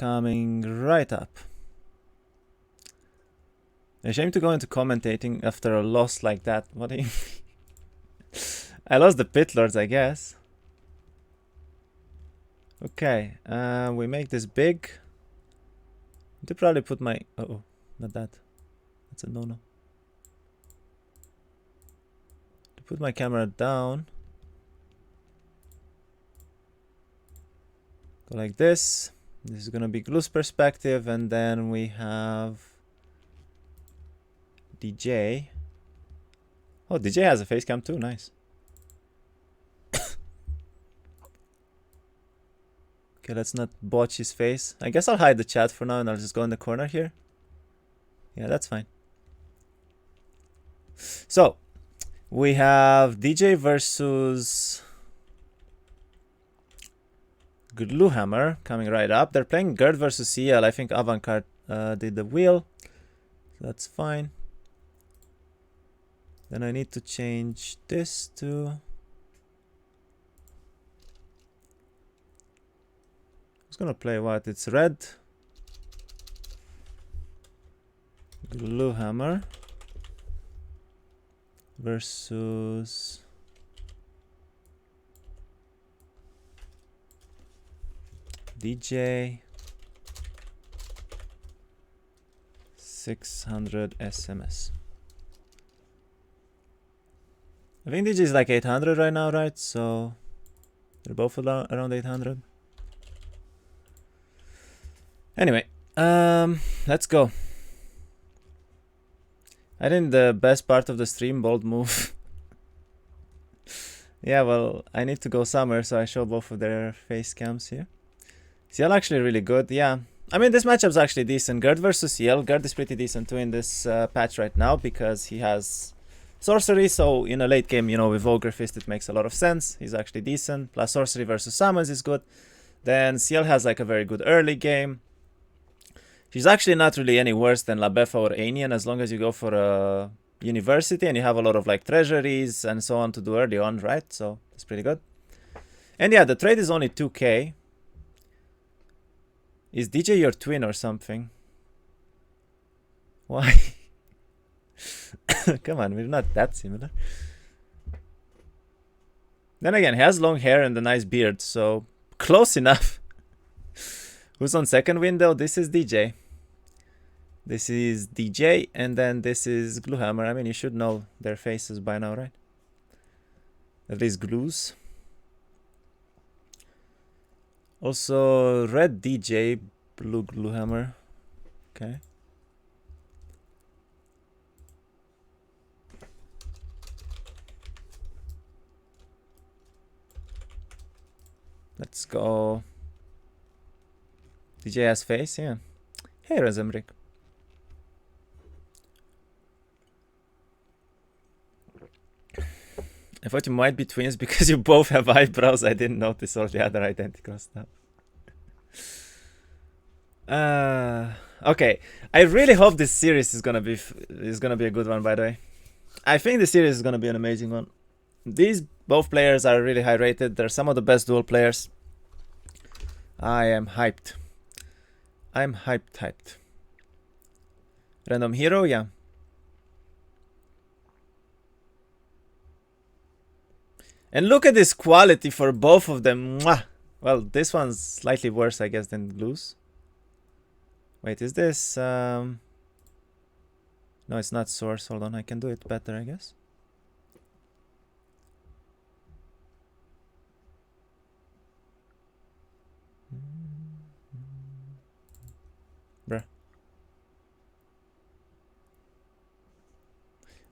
coming right up. A shame to go into commentating after a loss like that. What do you mean? I lost the Pit Lords, I guess. Okay, we make this big. I to probably put my... oh, not that. That's a no-no. To put my camera down. Go like this. This is gonna be Glue's perspective, and then we have DJ. Oh, DJ has a face cam too, nice. Okay, let's not botch his face. I guess I'll hide the chat for now and I'll just go in the corner here. Yeah, that's fine. So, we have DJ versus Gluhammer coming right up. They're playing Gerd versus CL. I think Avantcard did the wheel. So that's fine. Then I need to change this to... Who's gonna play what? It's red. Gluhammer versus DJ 600 SMS. I think DJ is like 800 right now, right? So they're both around 800. Anyway, let's go. I think the best part of the stream, bold move. Yeah, well, I need to go somewhere, so I show both of their face cams here. CL actually really good, yeah. I mean, this matchup's actually decent. Gerd versus CL. Gerd is pretty decent too in this patch right now because he has sorcery, so in a late game, you know, with Ogre Fist it makes a lot of sense. He's actually decent. Plus sorcery versus summons is good. Then CL has like a very good early game. She's actually not really any worse than Labefa or Aenian as long as you go for a university and you have a lot of like treasuries and so on to do early on, right? So it's pretty good. And yeah, the trade is only 2k. Is DJ your twin or something? Why? Come on, we're not that similar. Then again, he has long hair and a nice beard, so close enough. Who's on second window? This is DJ. This is DJ, and then this is Gluhammer. I mean, you should know their faces by now, right? At least Glues. Also, red DJ, blue Gluhammer. Okay. Let's go. DJ has face, yeah. Heroes3. I thought you might be twins because you both have eyebrows. I didn't notice all the other identical stuff. Okay, I really hope this series is gonna be a good one. By the way, I think the series is gonna be an amazing one. These both players are really high rated. They're some of the best duel players. I am hyped. I'm hyped. Random hero, yeah. And look at this quality for both of them. Mwah! Well, this one's slightly worse, I guess, than Glue's. Wait, is this... No, it's not source. Hold on, I can do it better, I guess. Bruh.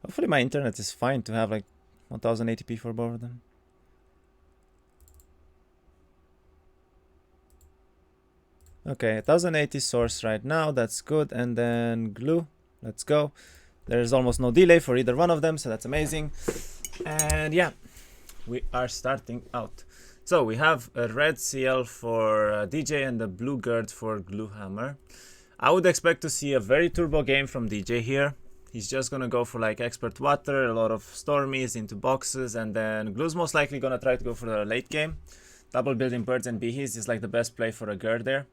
Hopefully my internet is fine to have like 1080p for both of them. Okay, 1080 source right now, that's good. And then Glue, let's go. There's almost no delay for either one of them, so that's amazing. And yeah, we are starting out. So we have a red CL for DJ and a blue Gerd for Gluhammer. I would expect to see a very turbo game from DJ here. He's just gonna go for like expert water, a lot of stormies into boxes, and then Glue's most likely gonna try to go for the late game. Double building birds and beehies is like the best play for a Gerd there.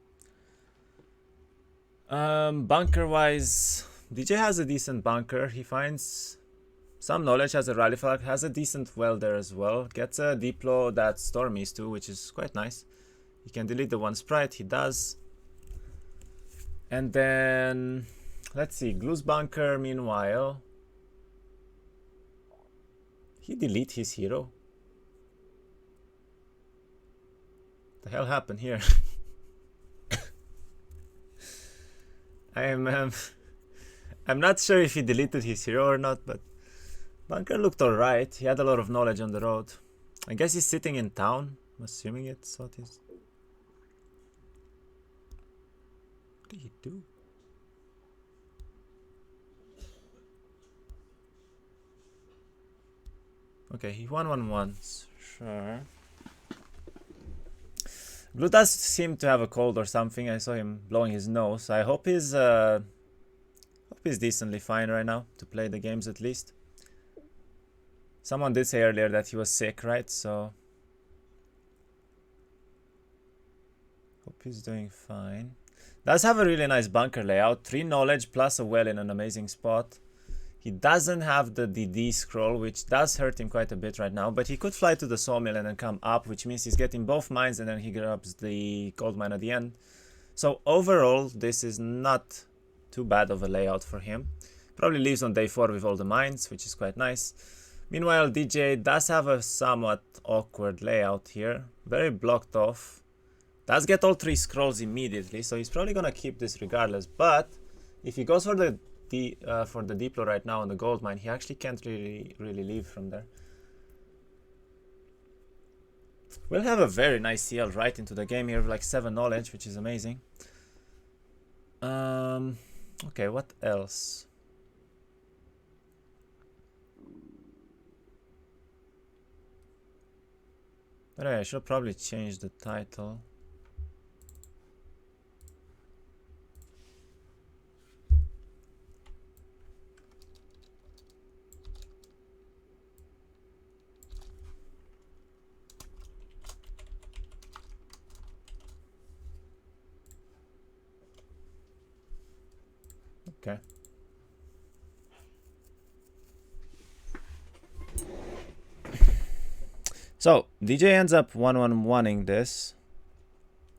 Bunker wise, DJ has a decent bunker. He finds some knowledge, has a rally flag, has a decent well there as well. Gets a diplo that Storm is too, which is quite nice. He can delete the one sprite, he does. And then let's see, Glue's bunker meanwhile. He delete his hero. The hell happened here? I'm not sure if he deleted his hero or not, but Bunker looked alright. He had a lot of knowledge on the road. I guess he's sitting in town. I'm assuming it's what he's... What did he do? Okay, he won once. Sure. Blue does seem to have a cold or something. I saw him blowing his nose. I hope he's decently fine right now to play the games at least. Someone did say earlier that he was sick, right? So hope he's doing fine. Does have a really nice bunker layout. 3 knowledge plus a well in an amazing spot. He doesn't have the DD scroll, which does hurt him quite a bit right now, but he could fly to the sawmill and then come up, which means he's getting both mines and then he grabs the gold mine at the end. So overall, this is not too bad of a layout for him. Probably leaves on day 4 with all the mines, which is quite nice. Meanwhile, DJ does have a somewhat awkward layout here. Very blocked off. Does get all 3 scrolls immediately, so he's probably gonna keep this regardless. But if he goes for the diplo right now on the gold mine, he actually can't really leave from there. We'll have a very nice CL right into the game here with like 7 knowledge, which is amazing. Okay, what else? Alright, I should probably change the title. Okay. So DJ ends up 1-1-1ing this.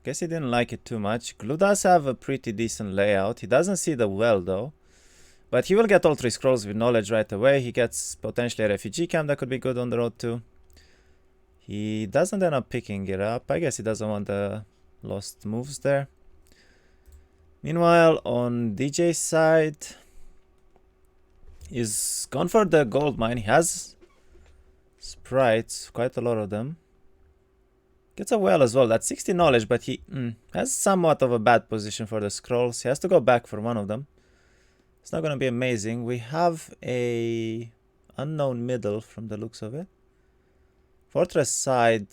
Guess he didn't like it too much. Glue does have a pretty decent layout. He doesn't see the well though, but he will get all 3 scrolls with knowledge right away. He gets potentially a refugee camp that could be good on the road too. He doesn't end up picking it up. I guess he doesn't want the lost moves there. Meanwhile, on DJ's side, he's gone for the gold mine. He has sprites, quite a lot of them. Gets a well as well. That's 60 knowledge, but he has somewhat of a bad position for the scrolls. He has to go back for one of them. It's not going to be amazing. We have a unknown middle from the looks of it. Fortress side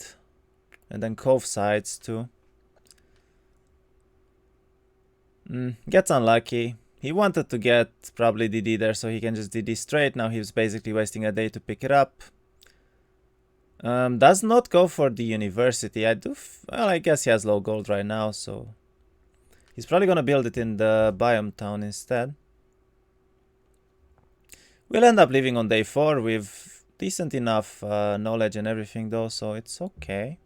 and then Cove sides too. Gets unlucky. He wanted to get probably DD there so he can just DD straight. Now he's basically wasting a day to pick it up. Does not go for the university. Well, I guess he has low gold right now, so he's probably gonna build it in the biome town instead. We'll end up living on day 4 with decent enough knowledge and everything though, so it's okay.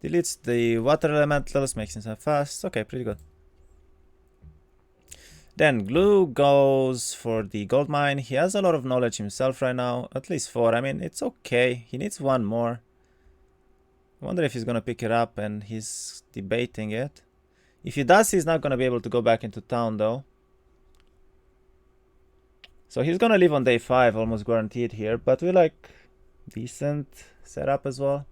Deletes the water elementals, makes him fast. Okay, pretty good. Then Glue goes for the gold mine. He has a lot of knowledge himself right now, at least 4. I mean, it's okay. He needs 1 more. I wonder if he's gonna pick it up, and he's debating it. If he does, he's not gonna be able to go back into town though. So he's gonna leave on day 5, almost guaranteed here, but we like decent setup as well.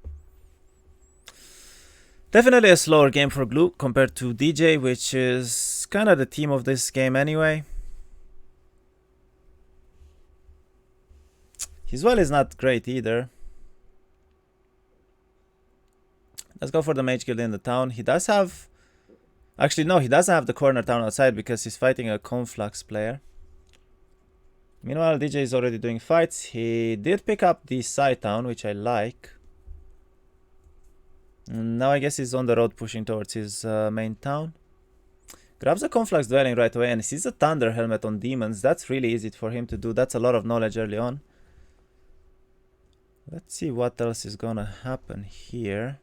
Definitely a slower game for Glue compared to DJ, which is kind of the theme of this game anyway. His well is not great either. Let's go for the mage guild in the town. He does have... Actually, no, he doesn't have the corner town outside because he's fighting a Conflux player. Meanwhile, DJ is already doing fights. He did pick up the side town, which I like. And now I guess he's on the road pushing towards his main town. Grabs a Conflux Dwelling right away and sees a Thunder Helmet on Demons. That's really easy for him to do. That's a lot of knowledge early on. Let's see what else is gonna happen here.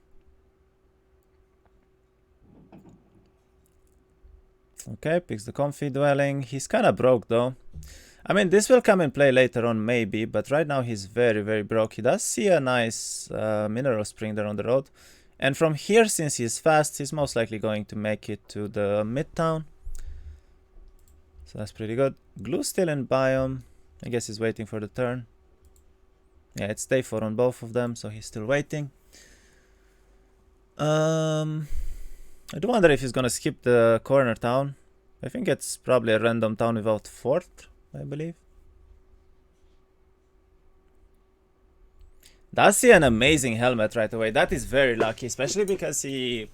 Okay, picks the Comfy Dwelling. He's kind of broke though. I mean, this will come in play later on maybe, but right now he's very, very broke. He does see a nice mineral spring there on the road. And from here, since he's fast, he's most likely going to make it to the midtown. So that's pretty good. Glue still in biome. I guess he's waiting for the turn. Yeah, it's day 4 on both of them, so he's still waiting. I do wonder if he's gonna skip the corner town. I think it's probably a random town without fort, I believe. Does see an amazing helmet right away. That is very lucky, especially because he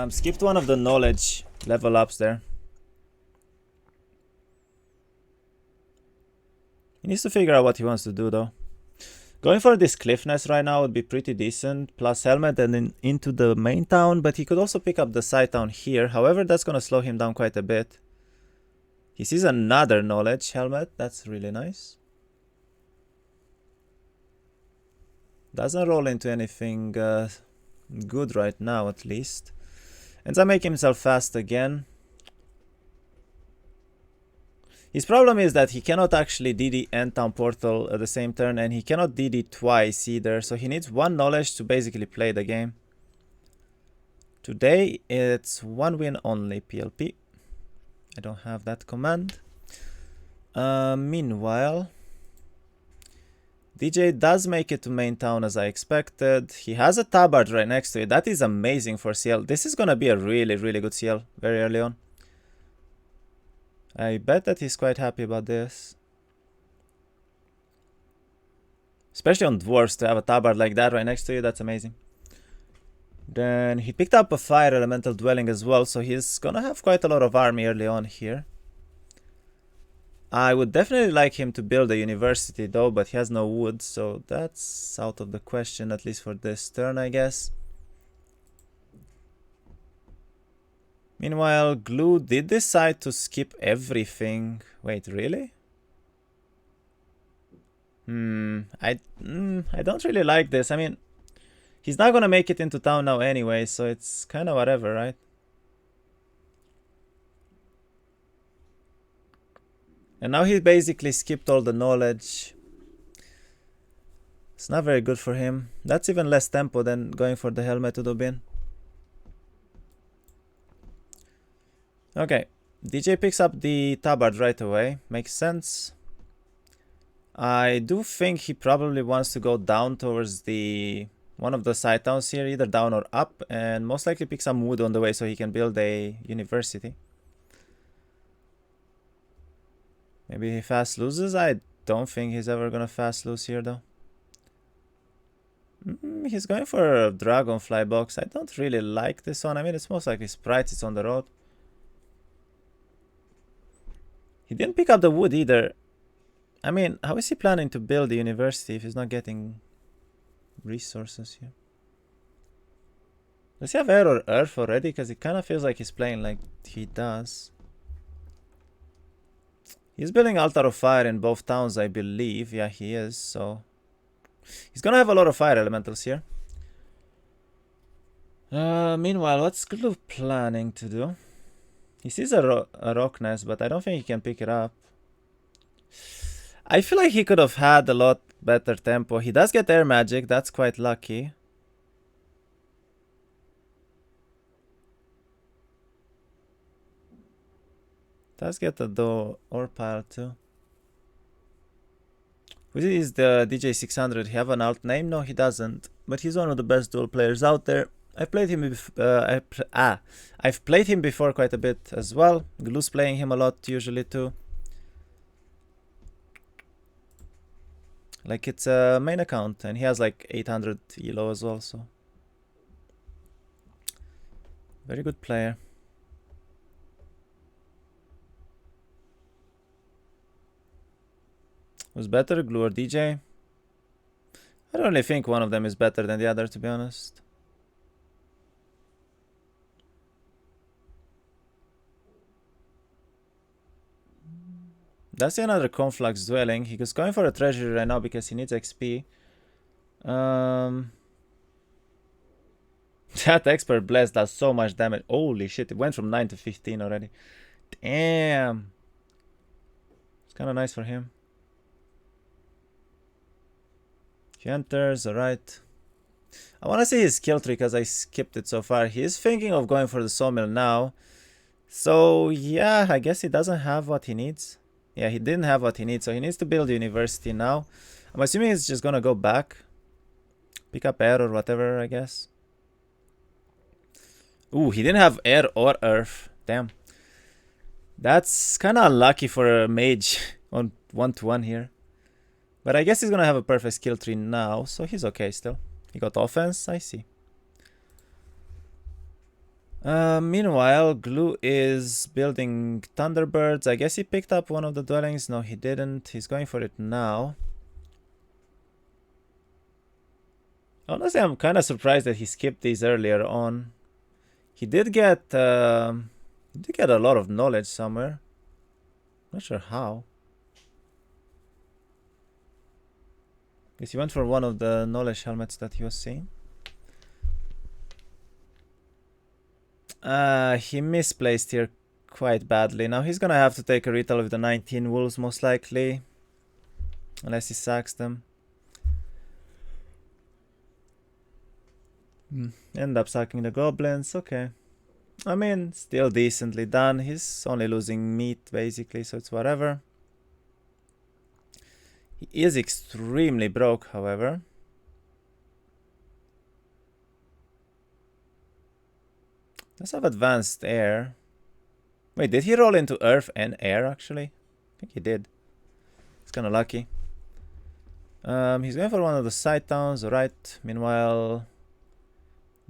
skipped one of the knowledge level ups there. He needs to figure out what he wants to do though. Going for this cliffness right now would be pretty decent, plus helmet and then into the main town, but he could also pick up the side town here. However, that's gonna slow him down quite a bit. He sees another knowledge helmet. That's really nice. Doesn't roll into anything good right now, at least. Ends up making himself fast again. His problem is that he cannot actually DD End Town Portal at the same turn, and he cannot DD twice either, so he needs one knowledge to basically play the game. Today it's one win only, PLP. I don't have that command. Meanwhile, DJ does make it to main town as I expected. He has a tabard right next to it. That is amazing for CL. This is gonna be a really, really good CL very early on. I bet that he's quite happy about this. Especially on dwarves, to have a tabard like that right next to you, that's amazing. Then he picked up a fire elemental dwelling as well, so he's gonna have quite a lot of army early on here. I would definitely like him to build a university though, but he has no wood, so that's out of the question, at least for this turn, I guess. Meanwhile, Glue did decide to skip everything. Wait, really? I don't really like this. I mean, he's not gonna make it into town now anyway, so it's kind of whatever, right? And now he basically skipped all the knowledge. It's not very good for him. That's even less tempo than going for the helmet to Dubin. Okay, DJ picks up the tabard right away. Makes sense. I do think he probably wants to go down towards the one of the side towns here, either down or up, and most likely pick some wood on the way so he can build a university. Maybe he fast loses? I don't think he's ever gonna fast lose here though. He's going for a dragonfly box. I don't really like this one. I mean, it's most likely sprites, it's on the road. He didn't pick up the wood either. I mean, how is he planning to build the university if he's not getting resources here? Does he have air or earth already? Because it kind of feels like he's playing like he does. He's building altar of fire in both towns, I believe. Yeah, he is, so he's gonna have a lot of fire elementals here. Meanwhile, what's Glue planning to do? He sees a rock nest, but I don't think he can pick it up. I feel like he could have had a lot better tempo. He does get air magic, that's quite lucky. Does get a door or pile too. Who is the Dj600? He have an alt name? No, he doesn't. But he's one of the best duel players out there. I've played him I've played him before quite a bit as well. Glue's playing him a lot usually too. Like, it's a main account and he has like 800 elo as well, so very good player. Who's better, Glue or DJ? I don't really think one of them is better than the other, to be honest. That's another Conflux Dueling. He was going for a treasury right now because he needs XP. That Expert Blast does so much damage. Holy shit, it went from 9 to 15 already. Damn. It's kind of nice for him. He enters, alright. I want to see his skill tree because I skipped it so far. He is thinking of going for the sawmill now. So, yeah, I guess he doesn't have what he needs. Yeah, he didn't have what he needs, so he needs to build university now. I'm assuming he's just gonna go back. Pick up air or whatever, I guess. Ooh, he didn't have air or earth. Damn. That's kind of unlucky for a mage on 1-1 here. But I guess he's gonna have a perfect skill tree now, so he's okay still. He got offense, I see. Meanwhile, Glue is building Thunderbirds. I guess he picked up one of the dwellings. No, he didn't. He's going for it now. Honestly, I'm kind of surprised that he skipped these earlier on. He did get a lot of knowledge somewhere. Not sure how. Guess he went for one of the knowledge helmets that he was seeing. He misplaced here quite badly. Now he's gonna have to take a retail with the 19 wolves most likely. Unless he sacks them. End up sacking the goblins, okay. I mean, still decently done. He's only losing meat basically, so it's whatever. He is extremely broke, however. Let's have advanced air. Wait, did he roll into earth and air actually? I think he did. It's kind of lucky. He's going for one of the side towns, right? Meanwhile,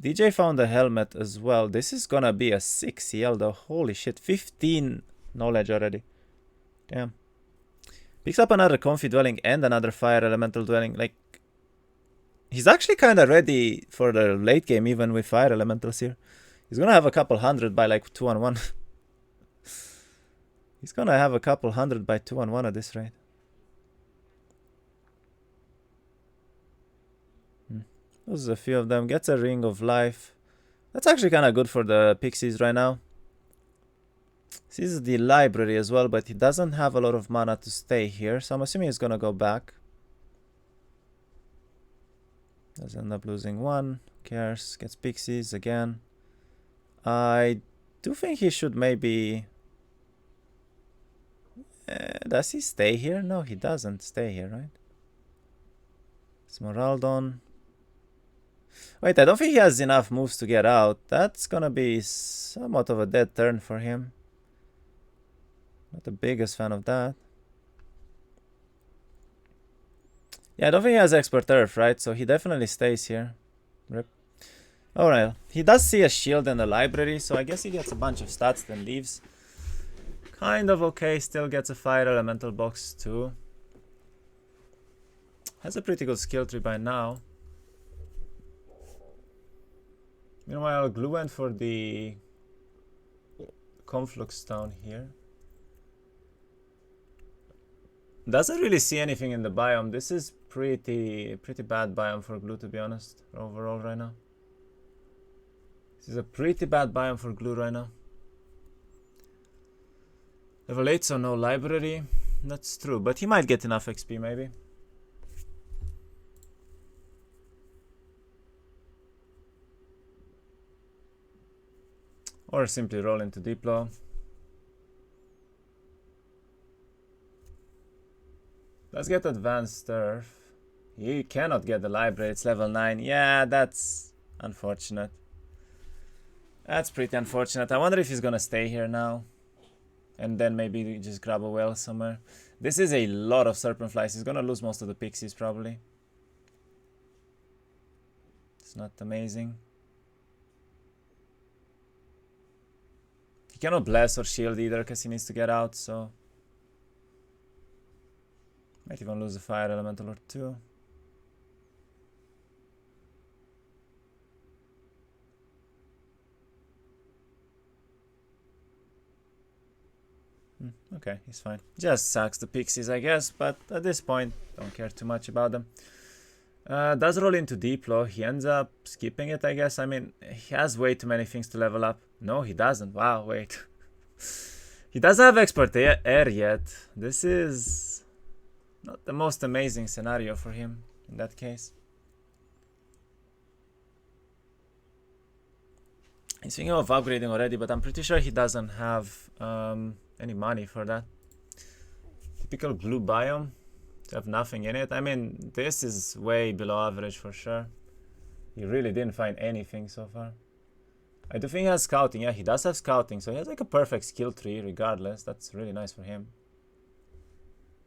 DJ found a helmet as well. This is gonna be a 6 CL though. Holy shit, 15 knowledge already. Damn. Picks up another comfy dwelling and another fire elemental dwelling. Like, he's actually kind of ready for the late game even with fire elementals here. He's gonna have a couple hundred by like 2-on-1. He's gonna have a couple hundred by 2-on-1 at this rate. Loses a few of them. Gets a ring of life. That's actually kind of good for the pixies right now. Sees the library as well, but he doesn't have a lot of mana to stay here. So I'm assuming he's gonna go back. Does end up losing one. Who cares? Gets pixies again. I do think he should maybe... does he stay here? No, he doesn't stay here, right? Smeraldon. Wait, I don't think he has enough moves to get out. That's gonna be somewhat of a dead turn for him. Not the biggest fan of that. Yeah, I don't think he has expert earth, right? So he definitely stays here. Rip. Alright, he does see a shield in the library, so I guess he gets a bunch of stats, then leaves. Kind of okay, still gets a fire elemental box too. Has a pretty good skill tree by now. Meanwhile, Glue went for the Conflux town here. Doesn't really see anything in the biome. This is pretty bad biome for Glue, to be honest, overall right now. This is a pretty bad biome for Glue right now. Level 8, so no library. That's true, but he might get enough XP maybe. Or simply roll into Diplo. Let's get advanced turf. He cannot get the library, it's level 9. Yeah, that's unfortunate. That's pretty unfortunate. I wonder if he's gonna stay here now. And then maybe just grab a well somewhere. This is a lot of serpent flies. He's gonna lose most of the pixies probably. It's not amazing. He cannot bless or shield either because he needs to get out, so... Might even lose a fire elemental or two. Okay, he's fine. Just sucks the pixies, I guess, but at this point, don't care too much about them. Does roll into deep low. He ends up skipping it, I guess. I mean, he has way too many things to level up. No, he doesn't. Wow, wait. He doesn't have expert air yet. This is not the most amazing scenario for him in that case. He's thinking of upgrading already, but I'm pretty sure he doesn't have any money for that. Typical blue biome. Have nothing in it. I mean, this is way below average for sure. He really didn't find anything so far. I do think he has scouting. Yeah, he does have scouting, so he has like a perfect skill tree regardless. That's really nice for him.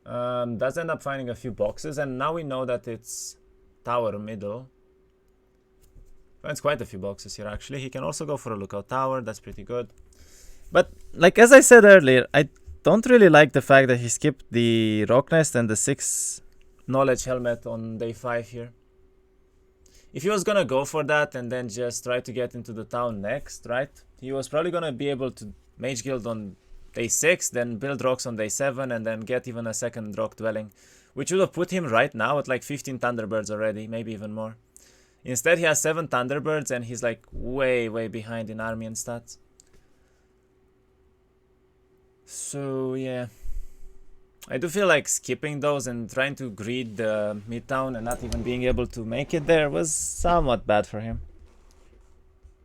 Does end up finding a few boxes, and now we know that it's tower middle. Finds quite a few boxes here actually. He can also go for a lookout tower. That's pretty good. But like as I said earlier, I don't really like the fact that he skipped the rock nest and the 6 knowledge helmet on day 5 here. If he was gonna go for that and then just try to get into the town next, right? He was probably gonna be able to mage guild on day 6, then build rocks on day 7, and then get even a second rock dwelling, which would have put him right now at like 15 Thunderbirds already, maybe even more. Instead, he has 7 Thunderbirds and he's like way behind in army and stats. So yeah, I do feel like skipping those and trying to greed the midtown and not even being able to make it there was somewhat bad for him.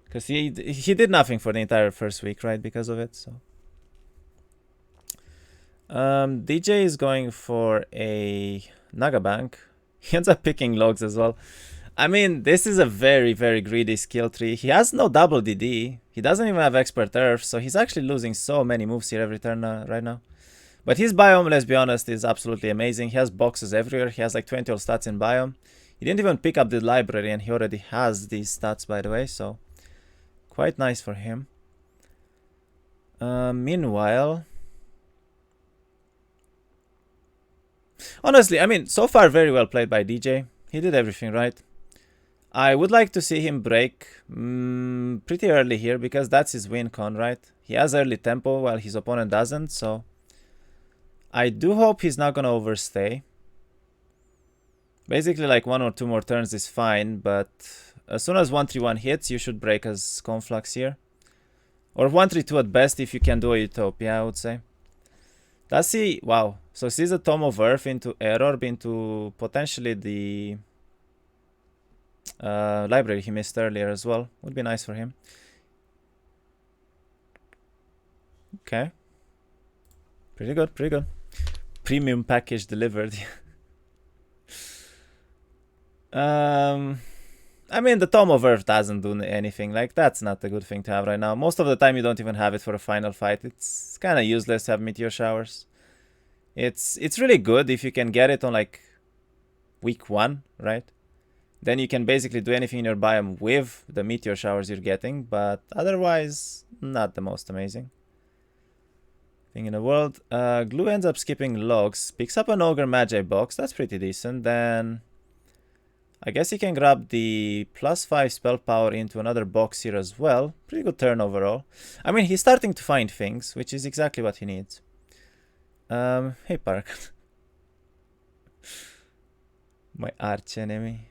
Because he did nothing for the entire first week, right, because of it, so. DJ is going for a Naga Bank. He ends up picking logs as well. I mean, this is a very greedy skill tree. He has no double DD. He doesn't even have expert earth, so he's actually losing so many moves here every turn right now. But his biome, let's be honest, is absolutely amazing. He has boxes everywhere. He has like 20 all stats in biome. He didn't even pick up the library, and he already has these stats, by the way, so quite nice for him. Meanwhile, honestly, I mean, so far very well played by DJ. He did everything right. I would like to see him break pretty early here, because that's his win con, right? He has early tempo while his opponent doesn't, so I do hope he's not gonna overstay. Basically like 1 or 2 more turns is fine, but as soon as 131 hits, you should break as Conflux here. Or 132 at best if you can do a Utopia, I would say. Does he? Wow. So sees a Tome of Earth into Error, into potentially the library he missed earlier as well. Would be nice for him. Okay. Pretty good. Premium package delivered. I mean, the Tome of Earth doesn't do anything. Like, that's not a good thing to have right now. Most of the time, you don't even have it for a final fight. It's kind of useless to have meteor showers. It's really good if you can get it on, like, week 1, right? Then you can basically do anything in your biome with the meteor showers you're getting, but otherwise, not the most amazing thing in the world. Glue ends up skipping logs, picks up an Ogre Magi box. That's pretty decent. Then I guess he can grab the +5 spell power into another box here as well. Pretty good turn overall. I mean, he's starting to find things, which is exactly what he needs. Hey, Park. My arch enemy.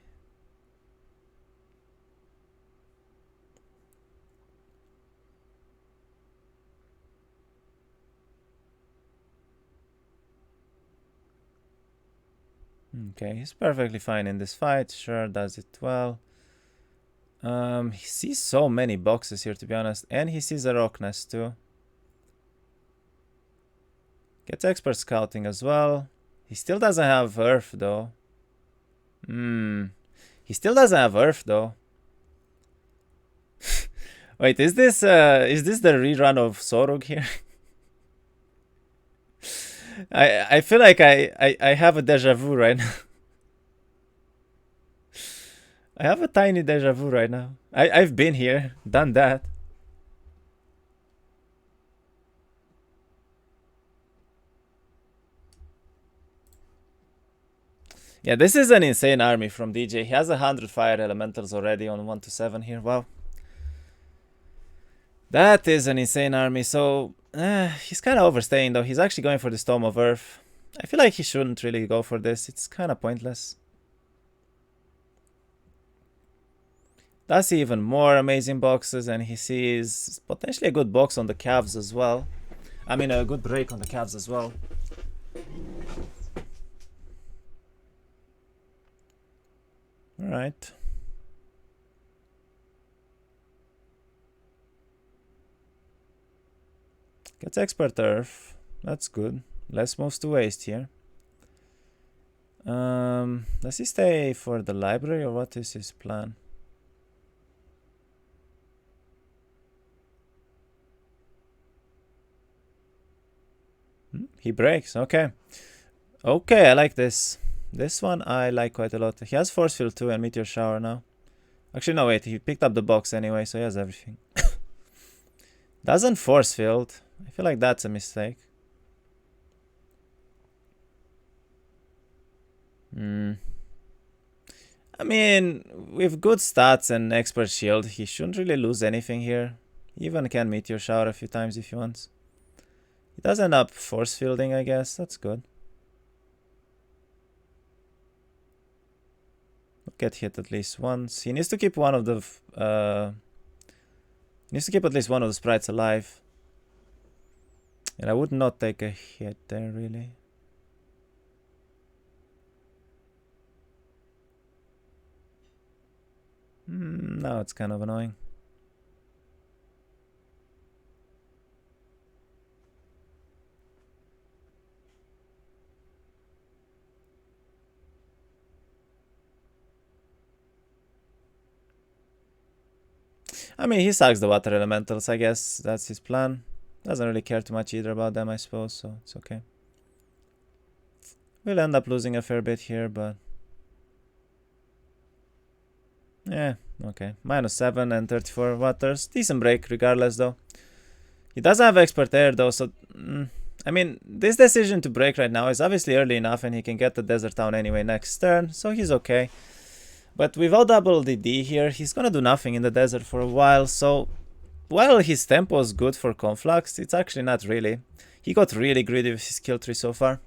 Okay, he's perfectly fine in this fight. Sure, does it well. He sees so many boxes here, to be honest. And he sees a rock nest, too. Gets expert scouting as well. He still doesn't have earth, though. He still doesn't have earth, though. Wait, is this the rerun of Sorug here? I feel like I have a deja vu right now. I have a tiny deja vu right now. I've been here, done that. Yeah, this is an insane army from DJ. He has 100 fire elementals already on 1 to 7 here. Wow. That is an insane army. So he's kind of overstaying though. He's actually going for the Storm of Earth. I feel like he shouldn't really go for this. It's kind of pointless. Does see even more amazing boxes, and he sees potentially a good box on the calves as well. I mean, a good break on the calves as well. Alright. Gets expert Earth. That's good. Less moves to waste here. Does he stay for the library, or what is his plan? He breaks. Okay. Okay, I like this. This one I like quite a lot. He has Force Field too and Meteor Shower now. Actually, no, wait. He picked up the box anyway, so he has everything. Doesn't Force Field. I feel like that's a mistake. I mean, with good stats and expert shield, he shouldn't really lose anything here. He even can Meteor Shower a few times if he wants. He does end up force fielding, I guess. That's good. Get hit at least once. He needs to keep one of the he needs to keep at least one of the sprites alive. And I would not take a hit there, really. Now it's kind of annoying. I mean, he sucks the water elementals, I guess. That's his plan. Doesn't really care too much either about them, I suppose, so it's okay. We'll end up losing a fair bit here, but... yeah, okay. -7 and 34 waters. Decent break, regardless, though. He doesn't have expert air, though, so... I mean, this decision to break right now is obviously early enough, and he can get the Desert Town anyway next turn, so he's okay. But without double DD here, he's gonna do nothing in the desert for a while, so... while his tempo is good for Conflux, it's actually not really. He got really greedy with his kill tree so far.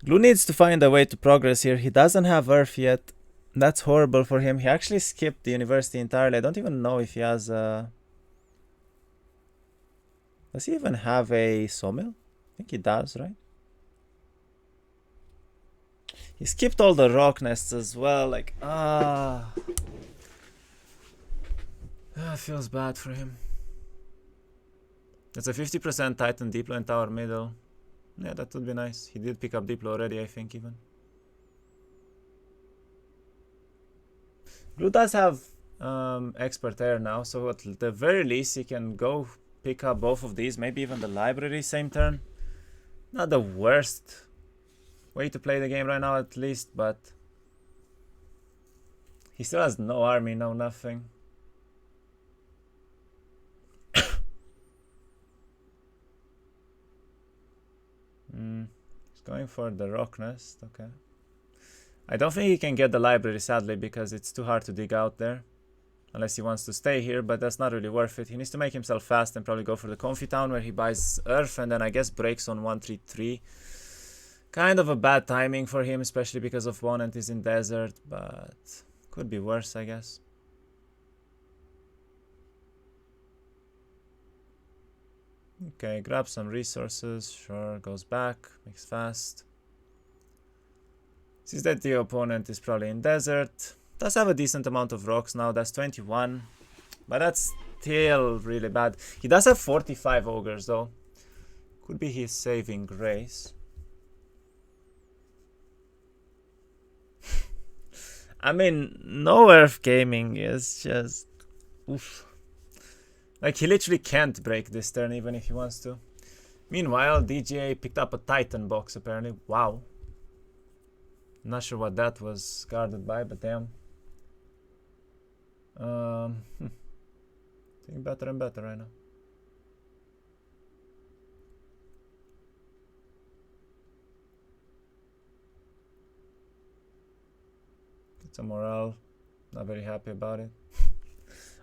Glue needs to find a way to progress here. He doesn't have Earth yet. That's horrible for him. He actually skipped the university entirely. I don't even know if he has a... does he even have a sawmill? I think he does, right? He skipped all the rock nests as well, like, feels bad for him. It's a 50% Titan Diplo and Tower middle. Yeah, that would be nice. He did pick up Diplo already, I think, even. Glue does have expert air now, so at the very least he can go pick up both of these, maybe even the library same turn. Not the worst way to play the game right now, at least, but he still has no army, no nothing. He's going for the rock nest, okay. I don't think he can get the library, sadly, because it's too hard to dig out there. Unless he wants to stay here, but that's not really worth it. He needs to make himself fast and probably go for the Comfy Town, where he buys Earth and then I guess breaks on 133. Kind of a bad timing for him, especially because opponent is in desert, but could be worse, I guess. Okay, grab some resources, sure, goes back, makes fast. Sees that the opponent is probably in desert. Does have a decent amount of rocks now, that's 21. But that's still really bad. He does have 45 ogres though. Could be his saving grace. I mean, no Earth Gaming is just... oof. Like, he literally can't break this turn even if he wants to. Meanwhile, DJ picked up a Titan box apparently. Wow. Not sure what that was guarded by, but damn. Getting better and better right now. It's a morale. Not very happy about it.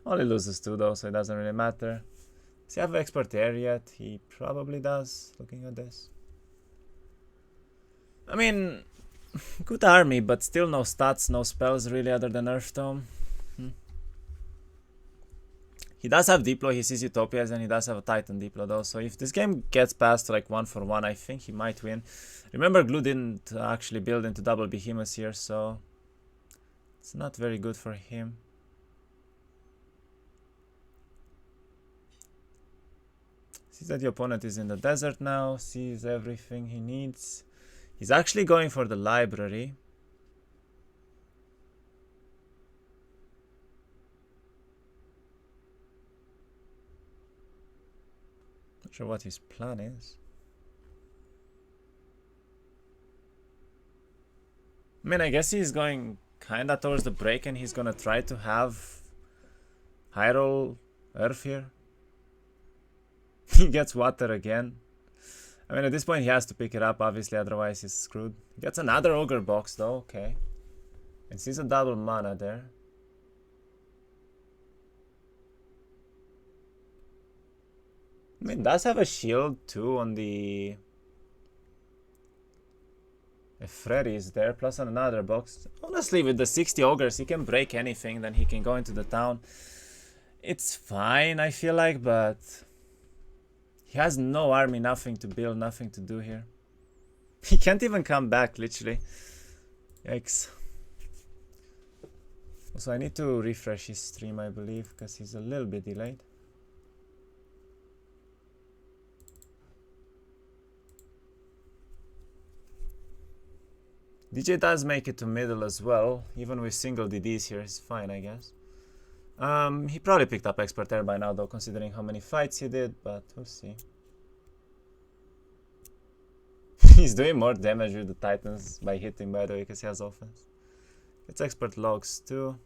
Only loses 2 though, so it doesn't really matter. Does he have expert air yet? He probably does, looking at this. I mean, good army, but still no stats, no spells really other than Earth Tome. He does have Diplo, he sees Utopias, and he does have a Titan Diplo though, so if this game gets past like 1-for-1, I think he might win. Remember, Glue didn't actually build into double Behemoths here, so it's not very good for him. Sees that the opponent is in the desert now, sees everything he needs. He's actually going for the library. Not sure what his plan is. I mean, I guess he's going kinda towards the break and he's gonna try to have Hyrule Earth here. He gets water again. I mean, at this point he has to pick it up, obviously, otherwise he's screwed. He gets another Ogre box though, okay. And sees a double mana there. I mean, does have a shield too on the... If Freddy is there, plus another box. Honestly, with the 60 ogres, he can break anything, then he can go into the town. It's fine, I feel like, but... He has no army, nothing to build, nothing to do here. He can't even come back, literally. Yikes. Also, I need to refresh his stream, I believe, because he's a little bit delayed. DJ does make it to middle as well, even with single DDs here, it's fine, I guess. He probably picked up Expert Air by now though, considering how many fights he did, but we'll see. He's doing more damage with the Titans by hitting, by the way, because he has offense. Gets Expert Logs too.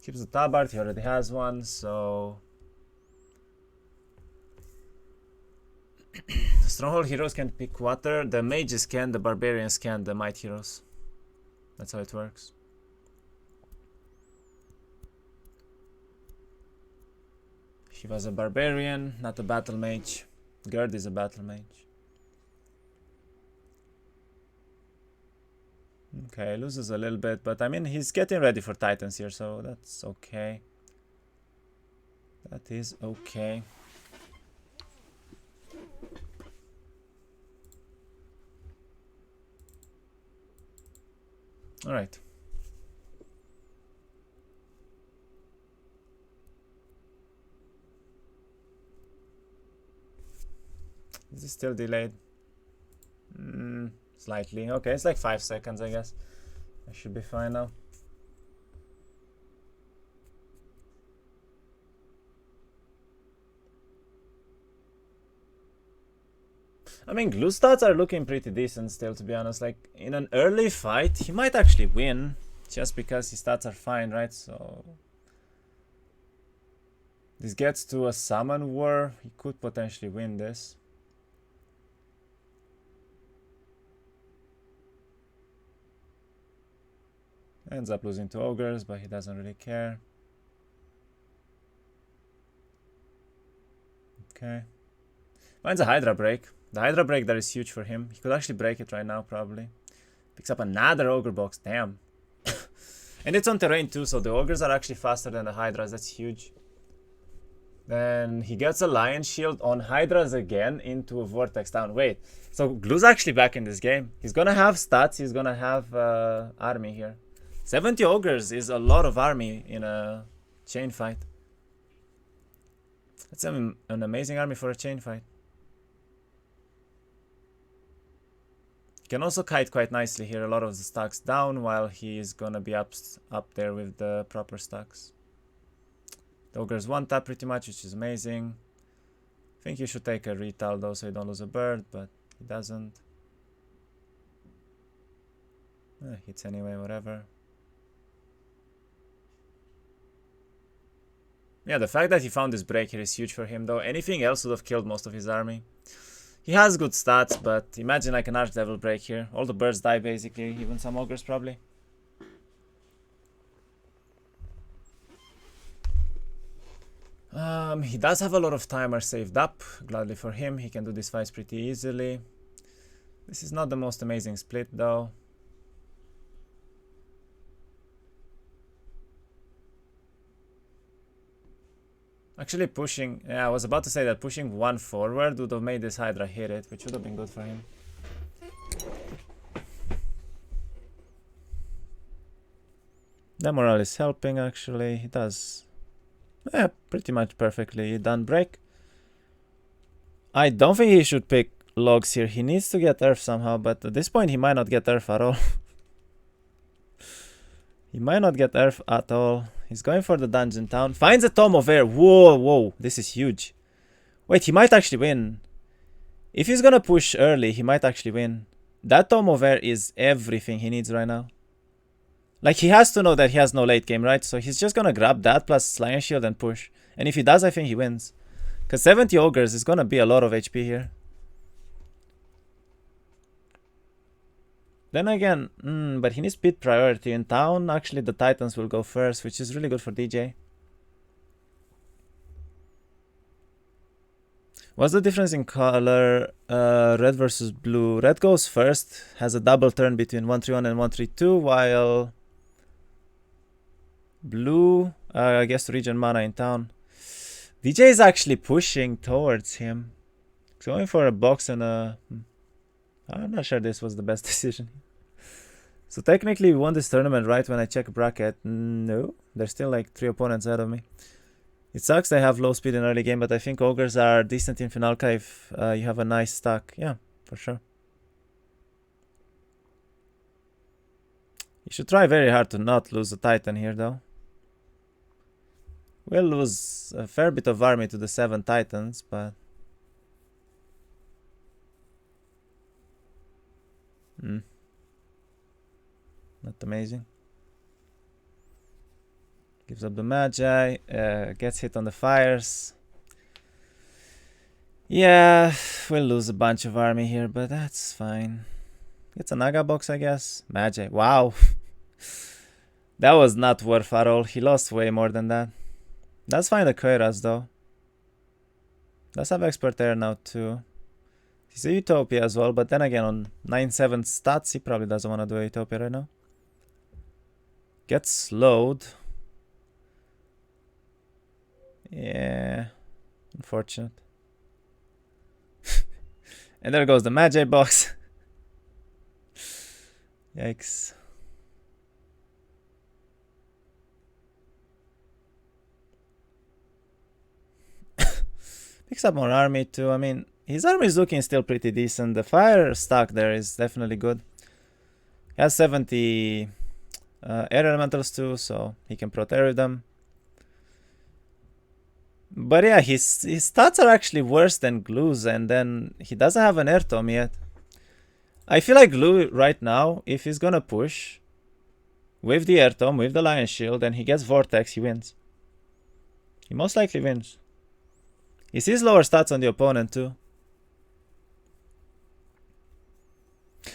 Keeps the Tabard, he already has one, so... The Stronghold heroes can pick water, the mages can, the barbarians can, the might heroes. That's how it works. Shiva's a barbarian, not a battle mage. Gerd is a battle mage. Okay, loses a little bit, but I mean, he's getting ready for Titans here, so that's okay. That is okay. Alright. Is this still delayed? Slightly. Okay, it's like 5 seconds, I guess. I should be fine now. I mean, Glue stats are looking pretty decent still, to be honest. Like, in an early fight, he might actually win. Just because his stats are fine, right? So... This gets to a summon war. He could potentially win this. Ends up losing to ogres, but he doesn't really care. Okay. Finds a Hydra break. The Hydra break there is huge for him. He could actually break it right now, probably. Picks up another ogre box. Damn. And it's on terrain too, so the ogres are actually faster than the Hydras. That's huge. Then he gets a Lion Shield on Hydras again into a Vortex Town. Wait, so Glue's actually back in this game. He's gonna have stats. He's gonna have army here. 70 ogres is a lot of army in a chain fight. That's an amazing army for a chain fight. Can also kite quite nicely here, a lot of the stacks down, while he is gonna be up there with the proper stacks. The ogre's one tap pretty much, which is amazing. I think you should take a retail though, so you don't lose a bird, but he doesn't. Hits anyway, whatever. Yeah, the fact that he found this break here is huge for him though. Anything else would have killed most of his army. He has good stats, but imagine like an Archdevil break here. All the birds die basically, even some ogres probably. He does have a lot of timer saved up. Gladly for him, he can do these fights pretty easily. This is not the most amazing split though. Actually pushing, yeah, I was about to say that pushing one forward would have made this Hydra hit it, which would have been good for him. The morale is helping actually, he does pretty much perfectly done break. I don't think he should pick logs here, he needs to get Earth somehow, but at this point he might not get Earth at all. He might not get Earth at all. He's going for the dungeon town. Finds a Tome of Air. Whoa, whoa. This is huge. Wait, he might actually win. If he's gonna push early, he might actually win. That Tome of Air is everything he needs right now. Like, he has to know that he has no late game, right? So he's just gonna grab that plus Lion Shield and push. And if he does, I think he wins. Because 70 Ogres is gonna be a lot of HP here. Then again, but he needs speed priority in town. Actually, the Titans will go first, which is really good for DJ. What's the difference in color? Red versus blue. Red goes first, has a double turn between 131 and 132, while blue, I guess, regen mana in town. DJ is actually pushing towards him. He's going for a box and a... I'm not sure this was the best decision. So technically we won this tournament right when I check bracket. No, there's still like 3 opponents ahead of me. It sucks they have low speed in early game, but I think ogres are decent in Finalka if you have a nice stack. Yeah, for sure. You should try very hard to not lose a Titan here though. We'll lose a fair bit of army to the 7 Titans, but... Not amazing. Gives up the Magi, gets hit on the fires. Yeah, we'll lose a bunch of army here, but that's fine. Gets a Naga box, I guess. Magi, wow. That was not worth at all. He lost way more than that. That's fine, the Kyras though. Does have expert air now too. He's a Utopia as well, but then again on 9-7 stats, he probably doesn't want to do a Utopia right now. Gets slowed. Yeah, unfortunate. And there goes the Magi box. Yikes. Picks up more army too. I mean, his army is looking still pretty decent. The fire stock there is definitely good. He has 70 air elementals too, so he can protect with them. But yeah, his stats are actually worse than Glue's, and then he doesn't have an air tome yet. I feel like Glue right now, if he's gonna push with the air tome, with the Lion Shield, and he gets Vortex, he wins. He most likely wins. He sees lower stats on the opponent too.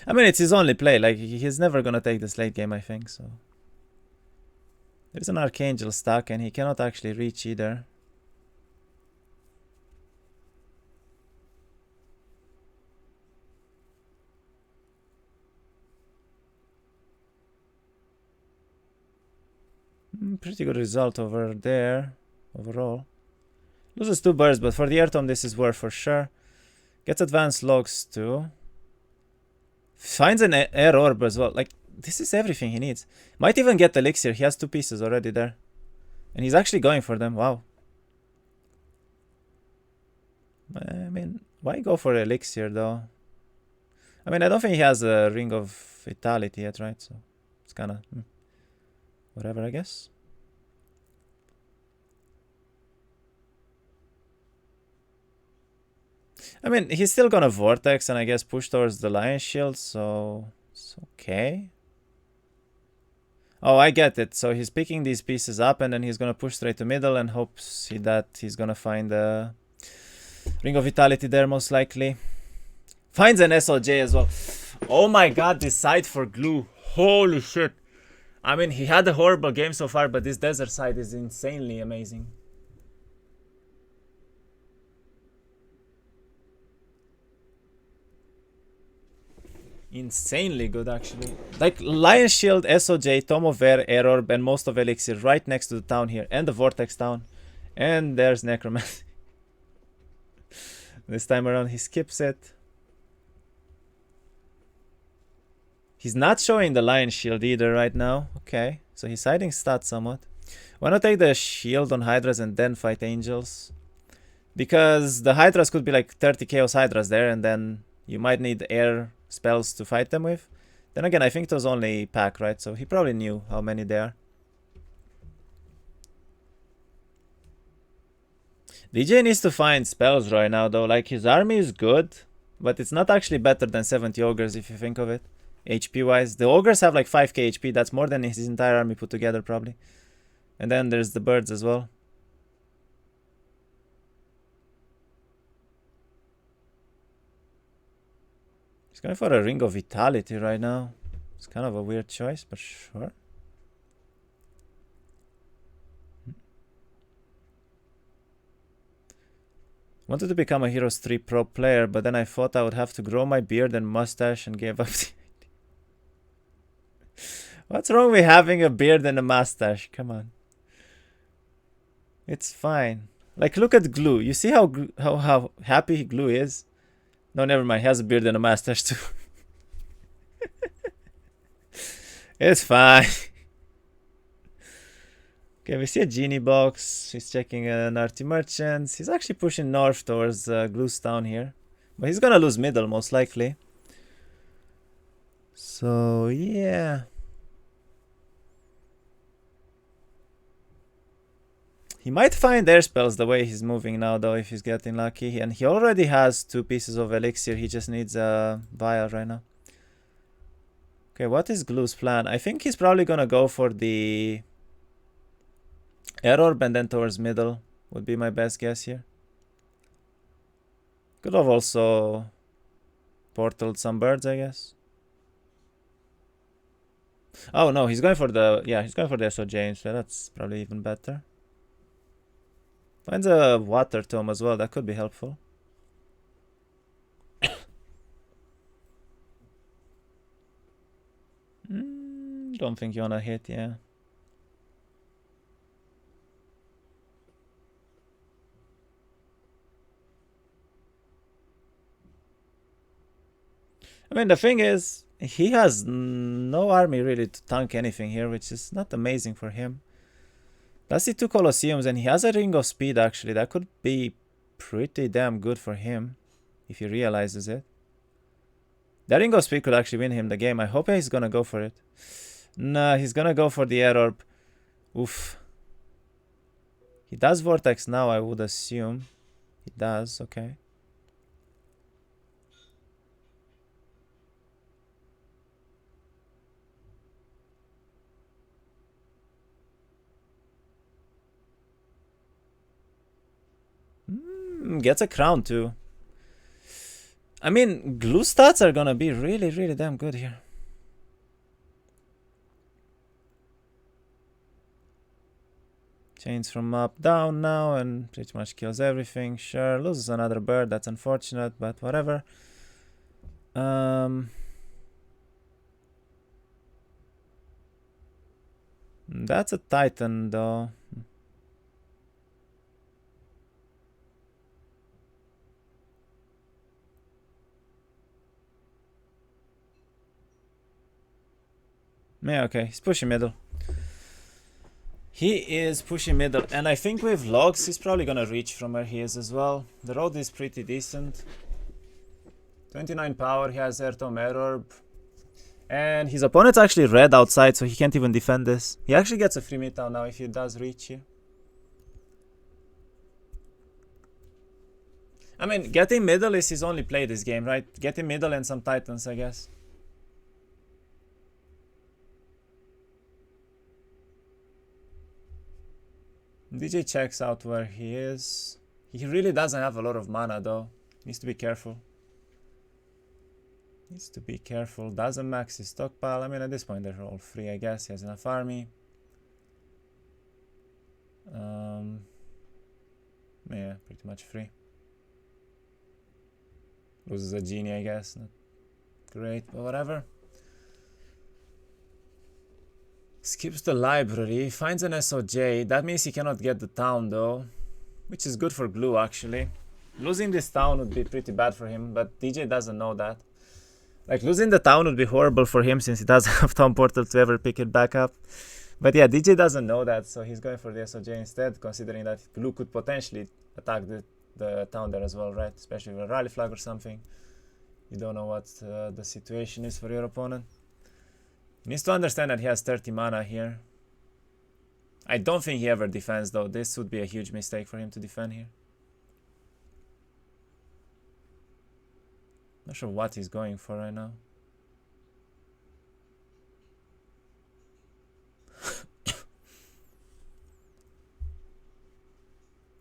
I mean, it's his only play. Like, he's never gonna take this late game, I think, so. There's an Archangel stack, and he cannot actually reach either. Pretty good result over there, overall. Loses 2 birds, but for the air tome, this is worth for sure. Gets advanced logs too. Finds an air orb as well. Like, this is everything he needs. Might even get elixir. He has 2 pieces already there. And he's actually going for them. Wow. I mean, why go for elixir though? I mean, I don't think he has a ring of vitality yet, right? So it's kind of whatever, I guess. I mean, he's still gonna Vortex and I guess push towards the Lion Shield, so it's okay. Oh, I get it. So he's picking these pieces up and then he's gonna push straight to middle and hopes that he's gonna find a Ring of Vitality there most likely. Finds an SOJ as well. Oh my god, this side for Glue. Holy shit. I mean, he had a horrible game so far, but this desert side is insanely amazing. Insanely good, actually. Like, Lion Shield, SOJ, Tom of Air, Error, and most of Elixir right next to the town here. And the Vortex town. And there's Necromancy. This time around, he skips it. He's not showing the Lion Shield either right now. Okay, so he's hiding stats somewhat. Why not take the shield on Hydras and then fight Angels? Because the Hydras could be like 30 Chaos Hydras there, and then you might need air spells to fight them with. Then again, I think it was only pack, right? So he probably knew how many there are. DJ needs to find spells right now, though. Like, his army is good, but it's not actually better than 70 Ogres if you think of it. HP wise, the Ogres have like 5k HP. That's more than his entire army put together, probably. And then there's the birds as well. He's going for a Ring of Vitality right now. It's kind of a weird choice, but sure. Wanted to become a Heroes 3 pro player, but then I thought I would have to grow my beard and mustache and gave up the What's wrong with having a beard and a mustache? Come on. It's fine. Like, look at Glue. You see how happy Glue is? No, never mind. He has a beard and a mustache too. It's fine. Okay, we see a Genie box. He's checking an Arty Merchants. He's actually pushing north towards Glue's town here. But he's gonna lose middle, most likely. So, yeah. He might find air spells the way he's moving now, though, if he's getting lucky. And he already has 2 pieces of elixir. He just needs a vial right now. Okay, what is Glue's plan? I think he's probably gonna go for the air orb and then towards middle would be my best guess here. Could have also portaled some birds, I guess. Oh no, he's going for the he's going for the SOJ instead. That's probably even better. Finds a water tome as well. That could be helpful. Don't think you wanna hit, yeah. I mean, the thing is, he has no army really to tank anything here, which is not amazing for him. Does see 2 Colosseums, and he has a Ring of Speed, actually. That could be pretty damn good for him, if he realizes it. That Ring of Speed could actually win him the game. I hope he's gonna go for it. Nah, he's gonna go for the Air Orb. Oof. He does Vortex now, I would assume. He does, okay. Gets a crown too. I mean, Glue stats are gonna be really, really damn good here. Chains from up down now and pretty much kills everything. Sure, loses another bird. That's unfortunate, but whatever. That's a Titan though. Yeah, okay, he's pushing middle. He is pushing middle, and I think with logs, he's probably gonna reach from where he is as well. The road is pretty decent. 29 power, he has Airtome Air Orb. And his opponent's actually red outside, so he can't even defend this. He actually gets a free midtown now if he does reach here. I mean, getting middle is his only play this game, right? Getting middle and some Titans, I guess. DJ checks out where he is. He really doesn't have a lot of mana though. Needs to be careful. Needs to be careful. Doesn't max his stockpile. I mean, at this point, they're all free, I guess. He has enough army. Yeah, pretty much free. Loses a genie, I guess. Not great, but whatever. Skips the library. Finds an SOJ. That means he cannot get the town, though. Which is good for Glue, actually. Losing this town would be pretty bad for him, but DJ doesn't know that. Like, losing the town would be horrible for him since he doesn't have Town Portal to ever pick it back up. But yeah, DJ doesn't know that, so he's going for the SOJ instead, considering that Glue could potentially attack the town there as well, right? Especially with a rally flag or something. You don't know what the situation is for your opponent. He needs to understand that he has 30 mana here. I don't think he ever defends, though. This would be a huge mistake for him to defend here. Not sure what he's going for right now.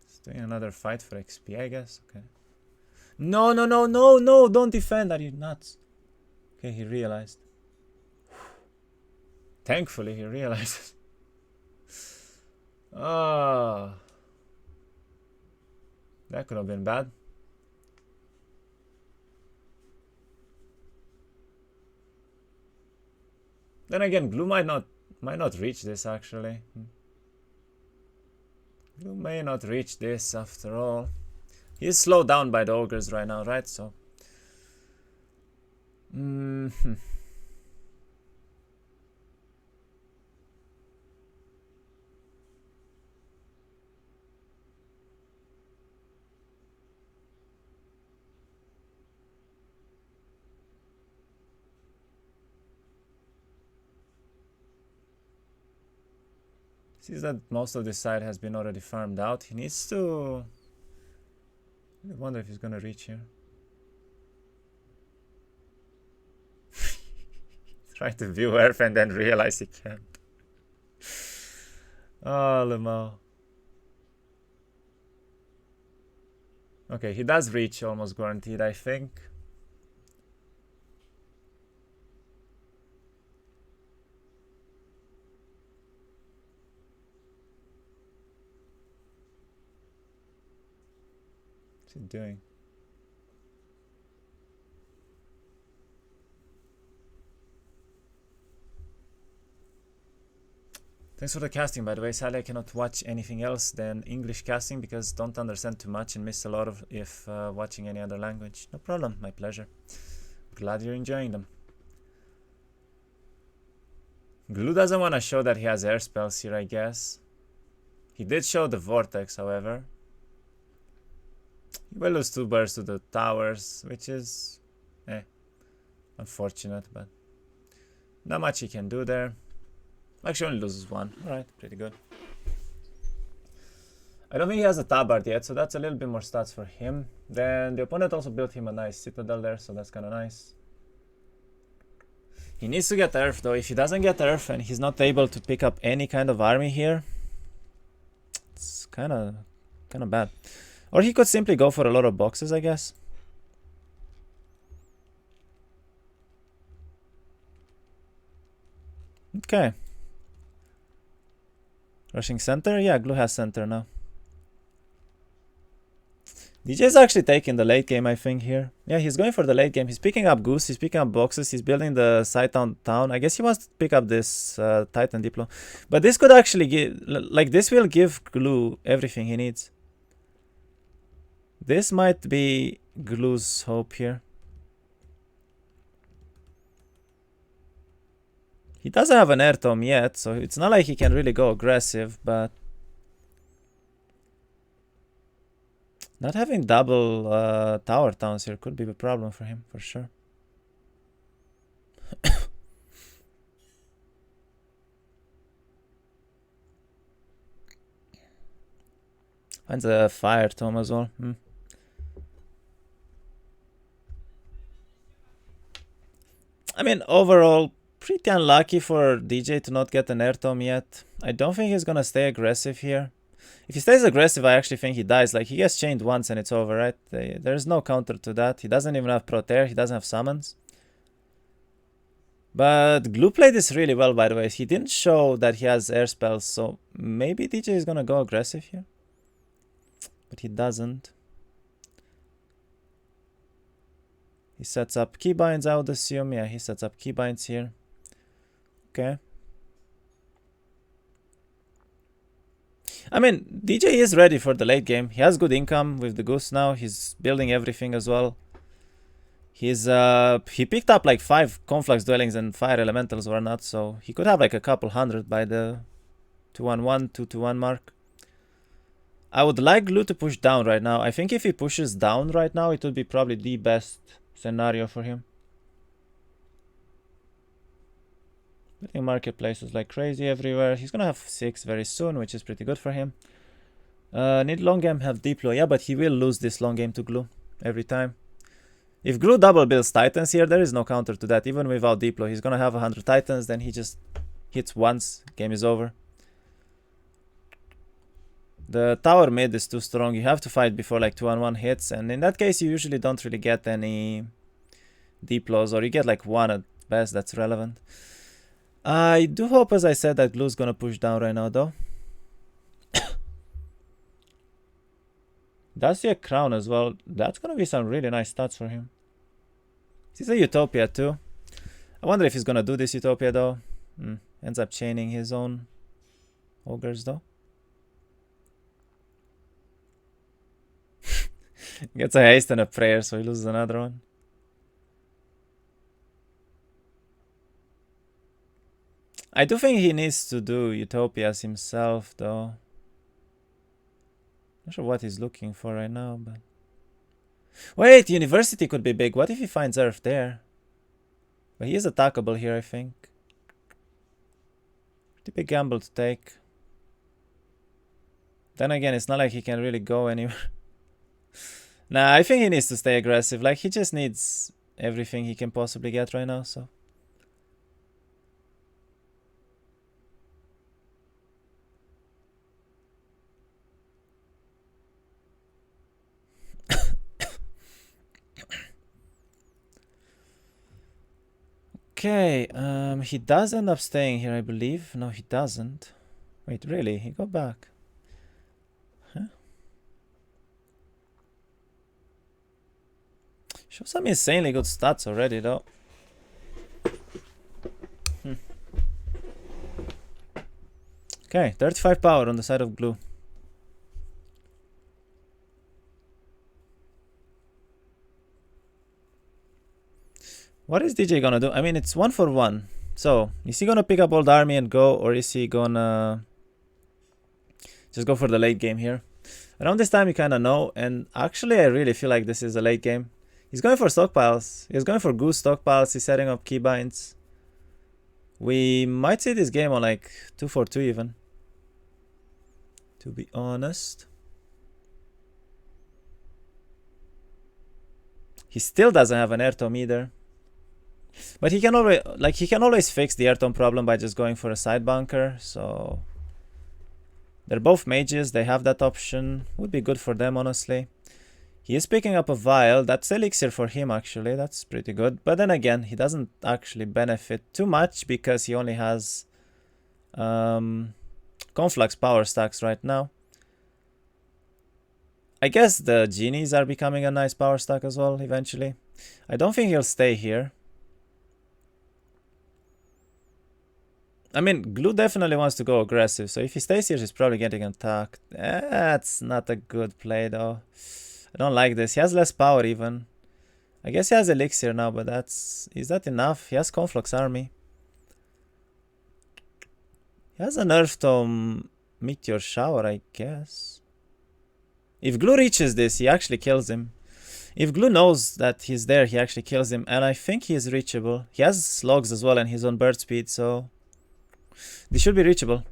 He's doing another fight for XP, I guess. Okay. No, no, no, no, no! Don't defend! Are you nuts? Okay, he realized. Thankfully, he realized. Ah, that could have been bad. Then again, Glue might not reach this actually. Glue may not reach this after all. He's slowed down by the ogres right now, right? So. Sees that most of this side has been already farmed out. He needs to... I wonder if he's gonna reach here. Trying to view Earth and then realize he can't. Oh, Lemao. Okay, he does reach almost guaranteed, I think. What's he doing? Thanks for the casting, by the way. Sadly, I cannot watch anything else than English casting because don't understand too much and miss a lot of if watching any other language. No problem, my pleasure. Glad you're enjoying them. Glue doesn't want to show that he has air spells here, I guess. He did show the Vortex, however. He will lose 2 bursts to the towers, which is unfortunate, but not much he can do there. Actually only loses 1. Alright, pretty good. I don't think he has a tabard yet, so that's a little bit more stats for him. Then the opponent also built him a nice citadel there, so that's kind of nice. He needs to get Earth though. If he doesn't get Earth and he's not able to pick up any kind of army here, it's kind of bad. Or he could simply go for a lot of boxes, I guess. Okay. Rushing center? Yeah, Glue has center now. DJ is actually taking the late game, I think, here. Yeah, he's going for the late game. He's picking up Goose, he's picking up boxes, he's building the side town. I guess he wants to pick up this Titan Diplo. But this could actually give... Like, this will give Glue everything he needs. This might be Glue's hope here. He doesn't have an air tome yet, so it's not like he can really go aggressive, but... Not having double tower towns here could be a problem for him, for sure. Finds a fire tome as well. I mean, overall, pretty unlucky for DJ to not get an air tome yet. I don't think he's gonna stay aggressive here. If he stays aggressive, I actually think he dies. Like, he gets chained once and it's over, right? There's no counter to that. He doesn't even have Proteer. He doesn't have summons. But Glue played this really well, by the way. He didn't show that he has air spells, so maybe DJ is gonna go aggressive here. But he doesn't. He sets up keybinds, I would assume. Yeah, he sets up keybinds here. Okay. I mean, DJ is ready for the late game. He has good income with the Goose now. He's building everything as well. He picked up like 5 Conflux Dwellings and Fire Elementals or not, so he could have like a couple hundred by the 2-1-1, 2-2-1 mark. I would like Glue to push down right now. I think if he pushes down right now, it would be probably the best scenario for him. Building marketplaces like crazy everywhere. He's gonna have 6 very soon, which is pretty good for him. Need long game, have deploy. Yeah, but he will lose this long game to Glue every time. If Glue double builds Titans here, there is no counter to that. Even without deploy, he's gonna have 100 Titans, then he just hits once, game is over. The tower mid is too strong. You have to fight before like 2-on-1 hits, and in that case, you usually don't really get any deploys, or you get like 1 at best that's relevant. I do hope, as I said, that Glue's gonna push down right now, though. Does see a crown as well. That's gonna be some really nice stats for him. He's a Utopia too. I wonder if he's gonna do this Utopia though. Ends up chaining his own ogres though. Gets a haste and a prayer, so he loses another one. I do think he needs to do Utopias himself though. Not sure what he's looking for right now, but... Wait, University could be big. What if he finds Earth there? But he is attackable here, I think. Pretty big gamble to take. Then again, it's not like he can really go anywhere. Nah, I think he needs to stay aggressive. Like, he just needs everything he can possibly get right now, so... Okay, he does end up staying here, I believe. No, he doesn't. Wait, really? He got back. Huh? Shows some insanely good stats already, though. Okay, 35 power on the side of Glue. What is DJ gonna do? I mean, it's 1 for 1. So, is he gonna pick up old army and go, or is he gonna just go for the late game here? Around this time, you kind of know, and actually, I really feel like this is a late game. He's going for stockpiles. He's going for goose stockpiles. He's setting up keybinds. We might see this game on like 2 for 2 even, to be honest. He still doesn't have an airtome either. But he can always fix the airtome problem by just going for a side bunker. So they're both mages. They have that option. Would be good for them, honestly. He is picking up a vial. That's elixir for him, actually. That's pretty good. But then again, he doesn't actually benefit too much because he only has Conflux power stacks right now. I guess the genies are becoming a nice power stack as well eventually. I don't think he'll stay here. I mean, Glue definitely wants to go aggressive, so if he stays here, he's probably getting attacked. That's not a good play, though. I don't like this. He has less power, even. I guess he has Elixir now, but that's... Is that enough? He has Conflux Army. He has an Earth Tome Meteor Shower, I guess. If Glue reaches this, he actually kills him. If Glue knows that he's there, he actually kills him, and I think he is reachable. He has Slogs as well, and he's on bird speed, so... This should be reachable.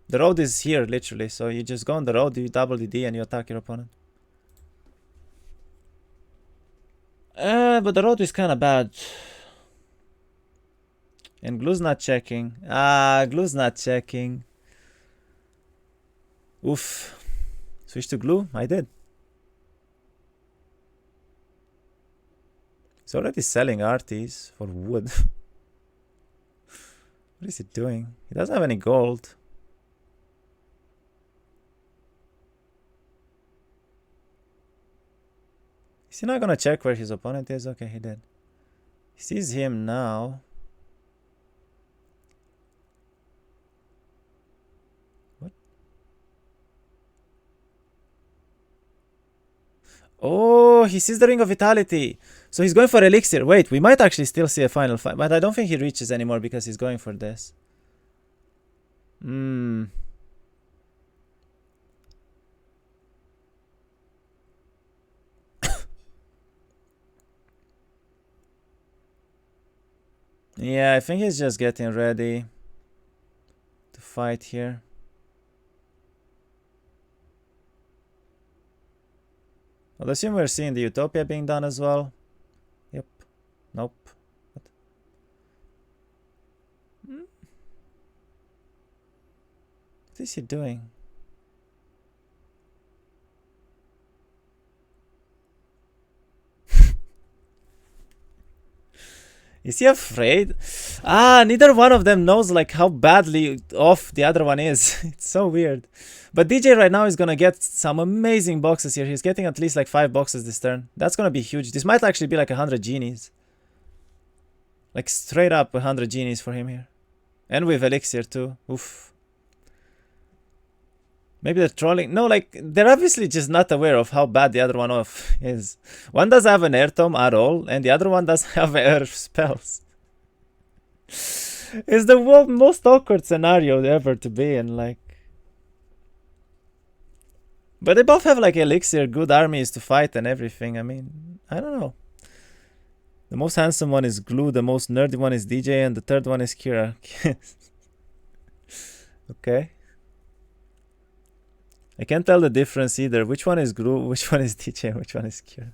The road is here, literally. So you just go on the road, you double DD, and you attack your opponent. But the road is kind of bad. And Glue's not checking. Glue's not checking. Oof. Switch to Glue? I did. He's already selling arties for wood. What is he doing? He doesn't have any gold. Is he not gonna check where his opponent is? Okay, he did. He sees him now. What? Oh, he sees the Ring of Vitality. So he's going for Elixir. Wait, we might actually still see a final fight. But I don't think he reaches anymore because he's going for this. Yeah, I think he's just getting ready to fight here. I'll assume we're seeing the Utopia being done as well. Yep. Nope. What? What is he doing? Is he afraid? Neither one of them knows like how badly off the other one is. It's so weird. But DJ right now is gonna get some amazing boxes here. He's getting at least like 5 boxes this turn. That's gonna be huge. This might actually be like 100 genies. Like straight up 100 genies for him here. And with Elixir too. Oof. Maybe they're trolling. No, like, they're obviously just not aware of how bad the other one off is. One doesn't have an air tome at all, and the other one doesn't have air spells. It's the most awkward scenario ever to be in, like. But they both have, like, Elixir, good armies to fight and everything. I mean, I don't know. The most handsome one is Glue, the most nerdy one is DJ, and the third one is Kyra. Okay. I can't tell the difference either. Which one is Glue, which one is DJ, which one is Kyra?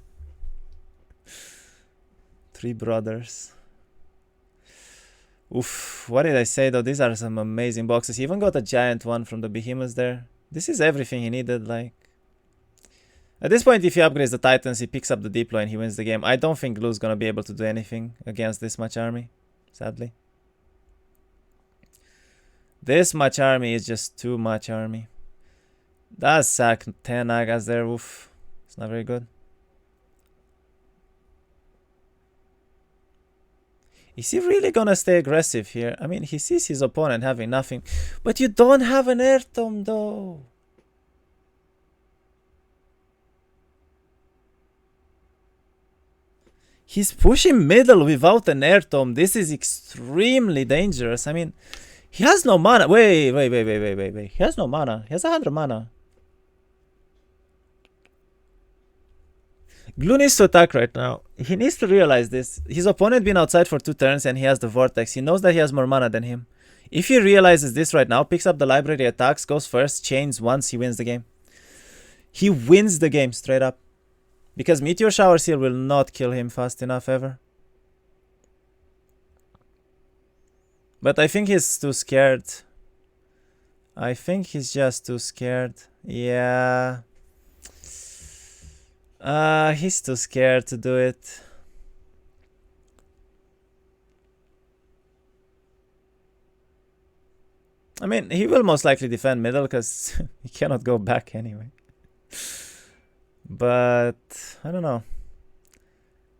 3 brothers. Oof, what did I say though? These are some amazing boxes. He even got a giant one from the behemoths there. This is everything he needed, like. At this point, if he upgrades the Titans, he picks up the Deploy and he wins the game. I don't think Glue's gonna be able to do anything against this much army, sadly. This much army is just too much army. Does sack 10 Nagas there, oof. It's not very good. Is he really gonna stay aggressive here? I mean, he sees his opponent having nothing. But you don't have an air tome though. He's pushing middle without an air tome. This is extremely dangerous. I mean, he has no mana. Wait. He has no mana. He has 100 mana. Glue needs to attack right now. He needs to realize this. His opponent been outside for 2 turns and he has the Vortex. He knows that he has more mana than him. If he realizes this right now, picks up the library, attacks, goes first, chains once, he wins the game. He wins the game straight up. Because Meteor Shower Seal will not kill him fast enough ever. But I think he's too scared. I think he's just too scared. Yeah. He's too scared to do it. I mean, he will most likely defend middle because he cannot go back anyway. But I don't know.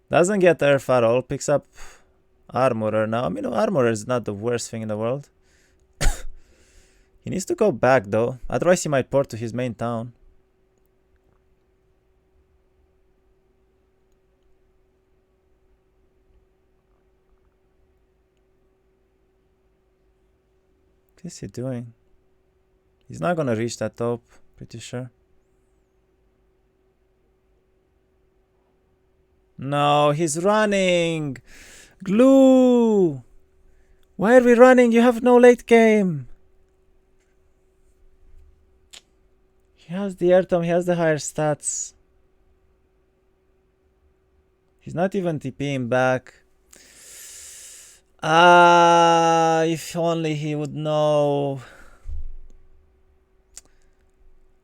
Doesn't get Earth at all. Picks up Armorer now. I mean, Armorer is not the worst thing in the world. He needs to go back though. Otherwise he might port to his main town. What is he doing? He's not gonna reach that top, pretty sure. No, he's running! Glue! Why are we running? You have no late game! He has the air tome, he has the higher stats. He's not even TPing back. If only he would know.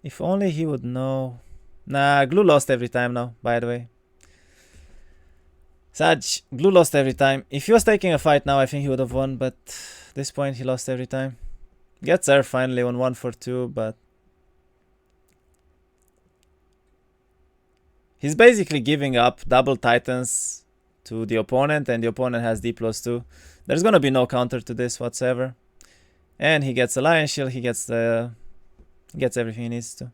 If only he would know. Nah, Glue lost every time now, by the way. Saj, Glue lost every time. If he was taking a fight now, I think he would have won, but at this point he lost every time. Gets there finally on 1 for 2, but he's basically giving up double Titans to the opponent, and the opponent has D+2. There's gonna be no counter to this whatsoever. And he gets a Lion Shield, he gets everything he needs to.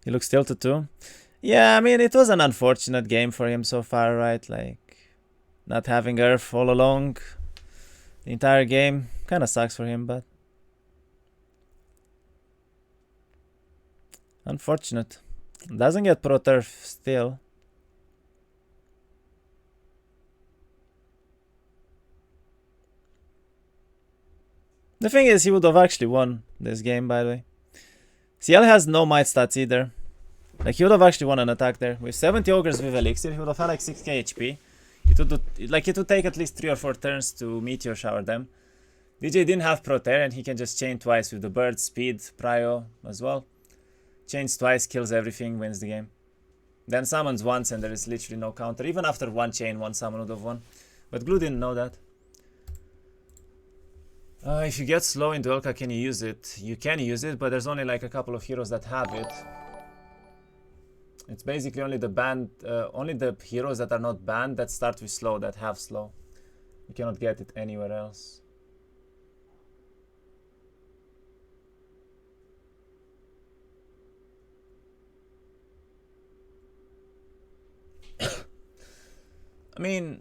He looks tilted too. Yeah, I mean, it was an unfortunate game for him so far, right? Like, not having Earth all along the entire game. Kind of sucks for him, but unfortunate. Doesn't get Pro Turf still. The thing is, he would have actually won this game, by the way. CL has no might stats either. Like, he would have actually won an attack there. With 70 ogres with elixir, he would have had like 6k HP. It would take at least 3 or 4 turns to meteor shower them. DJ didn't have Proteer, and he can just chain twice with the bird, speed, prio as well. Chains twice, kills everything, wins the game. Then summons once, and there is literally no counter. Even after one chain, one summon would have won. But Glue didn't know that. If you get slow in Duel, can you use it? You can use it, but there's only like a couple of heroes that have it. It's basically only the heroes that are not banned that start with slow, that have slow. You cannot get it anywhere else. I mean,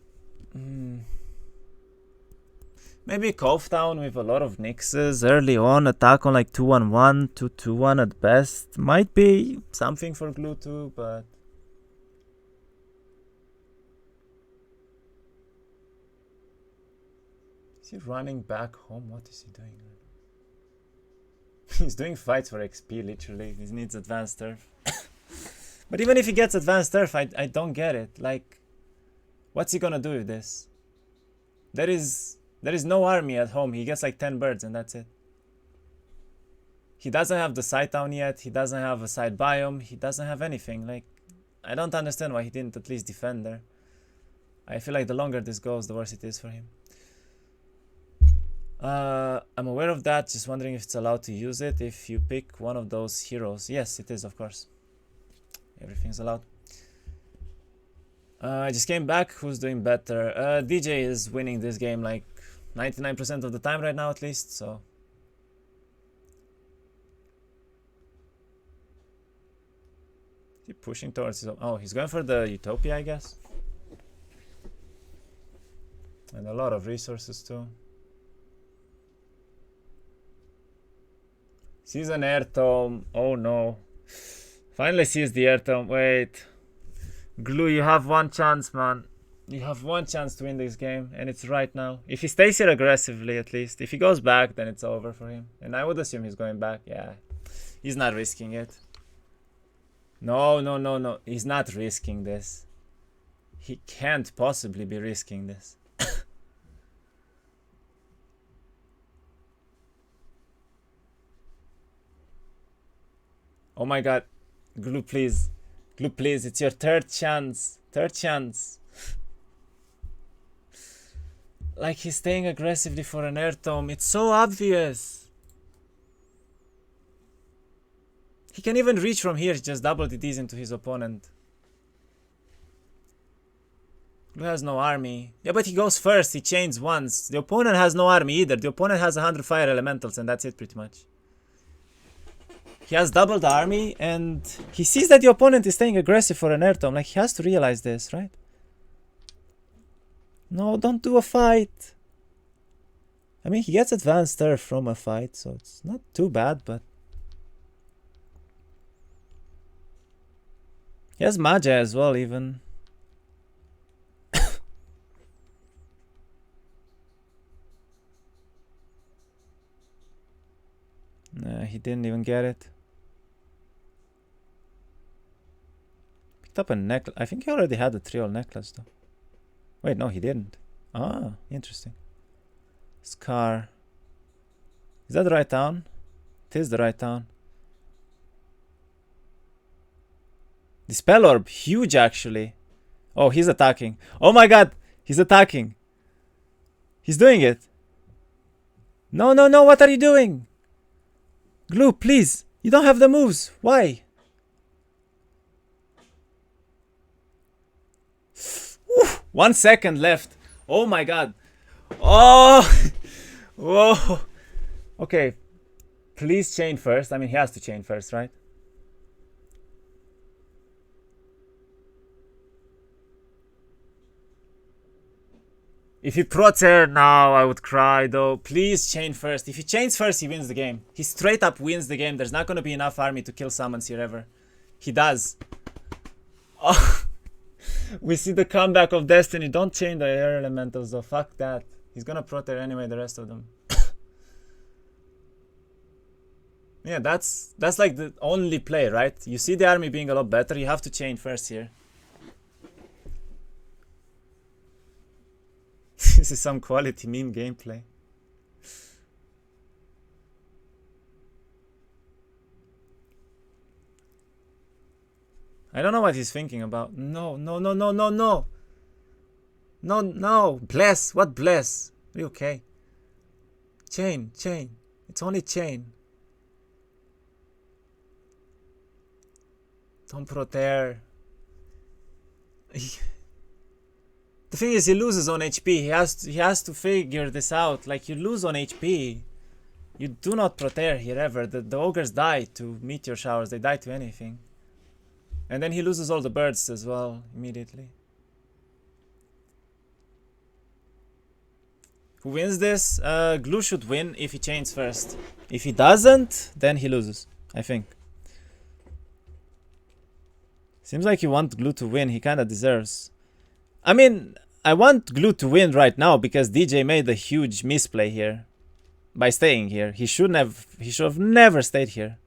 maybe Cove Town with a lot of Nixes early on, attack on like 2-1-1, 2-2-1 at best. Might be something for Glue too, but is he running back home? What is he doing? He's doing fights for XP, literally. He needs advanced turf. But even if he gets advanced turf, I don't get it. Like, what's he gonna do with this? There is no army at home. He gets like 10 birds and that's it. He doesn't have the side town yet. He doesn't have a side biome. He doesn't have anything. Like, I don't understand why he didn't at least defend there. I feel like the longer this goes, the worse it is for him. I'm aware of that. Just wondering if it's allowed to use it if you pick one of those heroes. Yes, it is, of course. Everything's allowed. I just came back. Who's doing better? DJ is winning this game like 99% of the time right now, at least. So is he pushing towards his own? Oh, he's going for the Utopia, I guess. And a lot of resources too. Sees an air tome. Oh no. Finally sees the air tome. Wait. Glue, you have one chance, man. You have one chance to win this game, and it's right now. If he stays here aggressively, at least. If he goes back, then it's over for him. And I would assume he's going back. Yeah. He's not risking it. No, no, no, no. He's not risking this. He can't possibly be risking this. Oh my god. Glue, please. Glue, please. It's your third chance. Third chance. Like, he's staying aggressively for an air tome. It's so obvious. He can even reach from here. Just double DDs into his opponent. Glue has no army. Yeah, but he goes first. He chains once. The opponent has no army either. The opponent has 100 fire elementals, and that's it pretty much. He has doubled the army, and he sees that the opponent is staying aggressive for an air tome. Like, he has to realize this, right? No, don't do a fight. I mean, he gets advanced turf from a fight, so it's not too bad, but he has Magi as well, even. Nah, he didn't even get it. Picked up a necklace. I think he already had the Triol necklace, though. Wait, no, he didn't. Ah, interesting. Scar. Is that the right town? It is the right town. Dispel Orb, huge actually. Oh, he's attacking. Oh my god, he's attacking. He's doing it. No, no, no, what are you doing? Glue, please. You don't have the moves. Why? Woo, 1 second left. Oh my god. Oh. Whoa. Okay. Please chain first. I mean, he has to chain first, right? If he proteer now, I would cry though. Please chain first. If he chains first, he wins the game. He straight up wins the game. There's not going to be enough army to kill summons here ever. He does. Oh. We see the comeback of Destiny. Don't chain the air elementals though. Fuck that. He's going to proteer anyway the rest of them. Yeah, that's like the only play, right? You see the army being a lot better. You have to chain first here. This is some quality meme gameplay. I don't know what he's thinking about. No, no, no, no, no, no. No, no. Bless. What bless? Are you okay? Chain, chain. It's only chain. Don't proteer. The thing is, he loses on HP. He has to figure this out. Like, you lose on HP. You do not proteer here ever. The ogres die to meteor showers. They die to anything. And then he loses all the birds as well immediately. Who wins this? Glue should win if he chains first. If he doesn't, then he loses, I think. Seems like you want Glue to win. He kind of deserves. I mean, I want Glue to win right now because DJ made a huge misplay here by staying here. He should have never stayed here.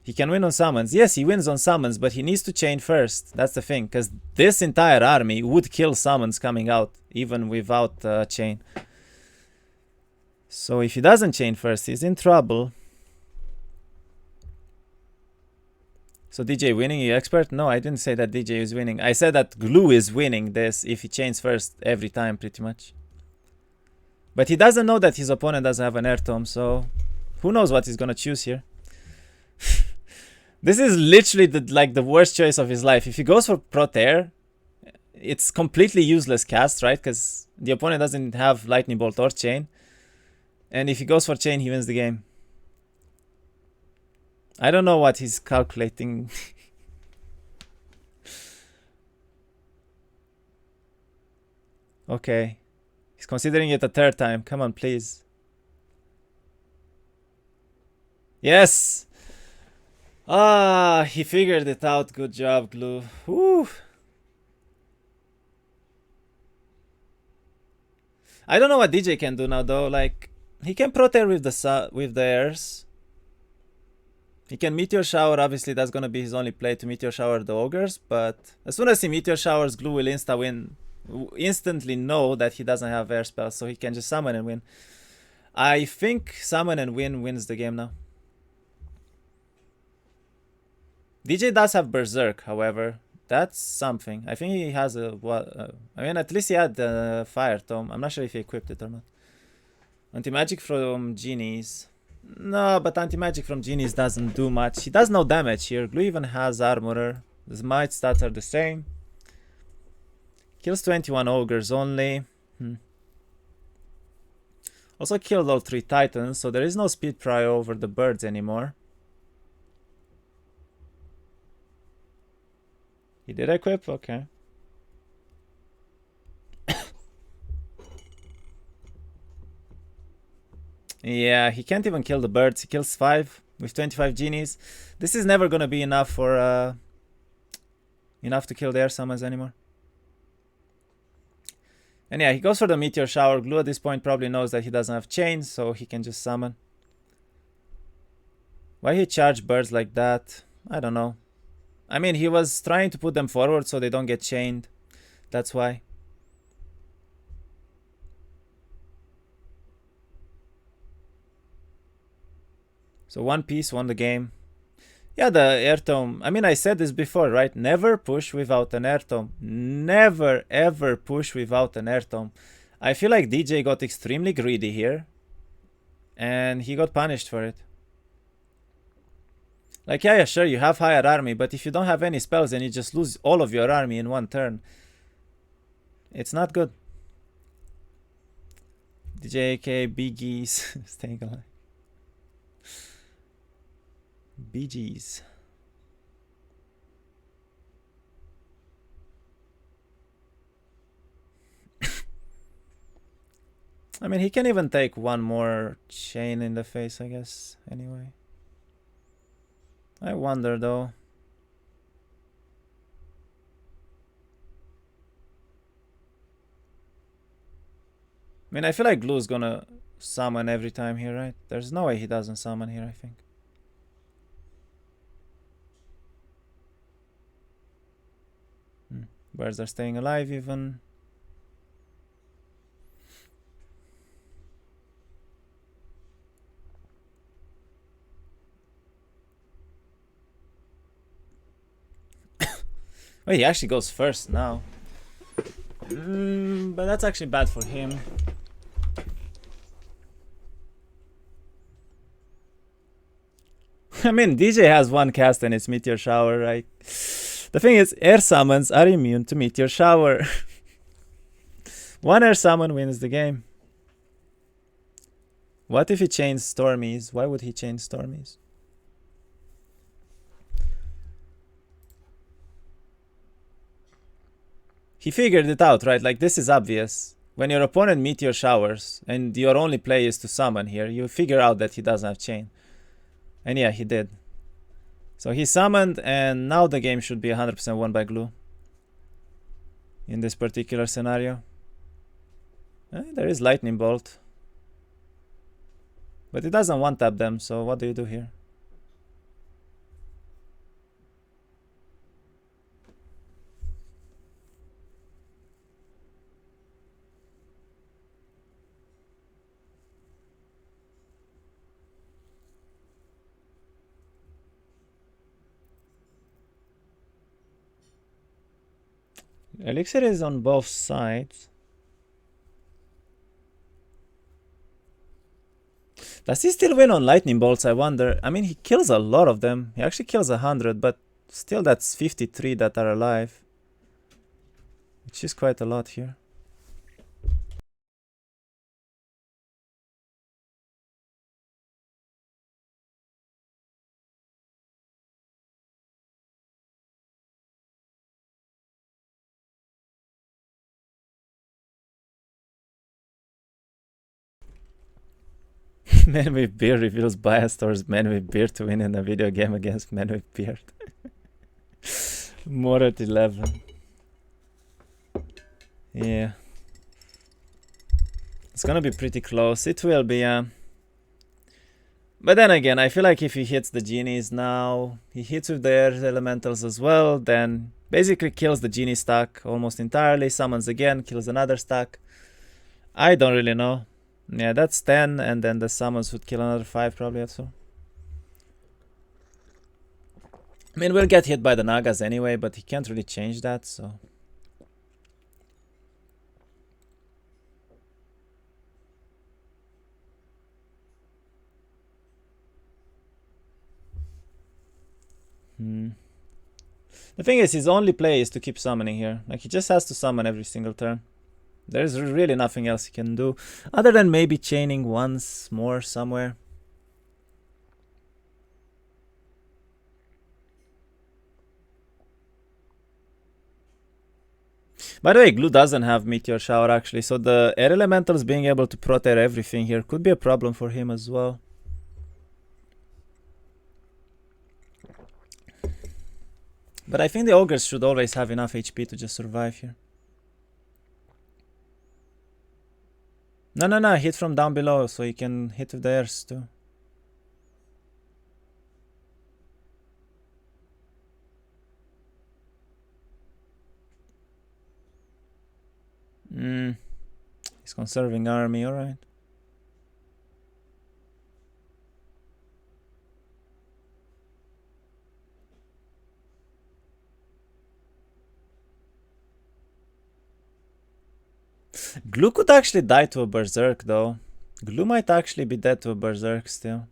He can win on summons. Yes, he wins on summons, but he needs to chain first. That's the thing, because this entire army would kill summons coming out even without chain. So if he doesn't chain first, he's in trouble. So DJ winning, you expert? No, I didn't say that DJ is winning. I said that Glue is winning this if he chains first every time, pretty much. But he doesn't know that his opponent doesn't have an air tome, so who knows what he's gonna choose here. This is literally the worst choice of his life. If he goes for Proteer, it's completely useless cast, right? Because the opponent doesn't have Lightning Bolt or Chain. And if he goes for Chain, he wins the game. I don't know what he's calculating. Okay. He's considering it a third time. Come on, please. Yes! Ah, he figured it out. Good job, Glue. Woo. I don't know what DJ can do now, though. Like, he can Proteer with the airs. He can Meteor Shower, obviously that's gonna be his only play to Meteor Shower the ogres, but as soon as he Meteor Showers, Glue will instantly know that he doesn't have air spells, so he can just summon and win. I think summon and win wins the game now. DJ does have Berserk, however. That's something. I think he has a... I mean, at least he had the Fire Tome. I'm not sure if he equipped it or not. Anti-Magic from Genies. No, but anti-magic from Genies doesn't do much. He does no damage here. Glue even has Armorer. The might stats are the same. Kills 21 ogres only. Also killed all 3 titans, so there is no speed prio over the birds anymore. He did equip? Okay. Yeah, he can't even kill the birds. He kills 5 with 25 genies. This is never gonna be enough for enough to kill the air summons anymore. And yeah, he goes for the meteor shower. Glue at this point probably knows that he doesn't have chains, so he can just summon. Why he charged birds like that? I don't know. I mean, he was trying to put them forward so they don't get chained. That's why. So one piece won the game. Yeah, the air tome. I mean, I said this before, right? Never push without an air tome. Never, ever push without an air tome. I feel like DJ got extremely greedy here. And he got punished for it. Like, yeah, sure, you have higher army, but if you don't have any spells and you just lose all of your army in one turn, it's not good. DJ AK, Biggies, staying alive. BGs. I mean, he can even take one more chain in the face, I guess, anyway. I wonder, though. I mean, I feel like Glue's gonna summon every time here, right? There's no way he doesn't summon here, I think. Birds are staying alive even. Wait, he actually goes first now. But that's actually bad for him. I mean, DJ has one cast and it's Meteor Shower, right? The thing is, air summons are immune to Meteor Shower. One air summon wins the game. What if he chains Stormies? Why would he chain Stormies? He figured it out, right? Like, this is obvious. When your opponent Meteor Showers and your only play is to summon here, you figure out that he doesn't have chain. And yeah, he did. So he summoned, and now the game should be 100% won by Glue. In this particular scenario. There is Lightning Bolt. But it doesn't one-tap them, so what do you do here? Elixir is on both sides. Does he still win on Lightning Bolts, I wonder? I mean, he kills a lot of them. He actually kills 100, but still that's 53 that are alive. Which is quite a lot here. Man with beard reveals bias towards men with beard to win in a video game against men with beard. More at 11. Yeah. It's gonna be pretty close. It will be, But then again, I feel like if he hits the genies now, he hits with the air elementals as well, then basically kills the genie stack almost entirely, summons again, kills another stack. I don't really know. Yeah, that's 10, and then the summons would kill another 5 probably also. I mean, we'll get hit by the Nagas anyway, but he can't really change that, so... The thing is, his only play is to keep summoning here. Like, he just has to summon every single turn. There's really nothing else he can do, other than maybe chaining once more somewhere. By the way, Glue doesn't have Meteor Shower actually, so the air elementals being able to protect everything here could be a problem for him as well. But I think the ogres should always have enough HP to just survive here. No, hit from down below so you can hit with the airs too. He's conserving army, alright. Glue could actually die to a Berserk though. Glue might actually be dead to a Berserk still.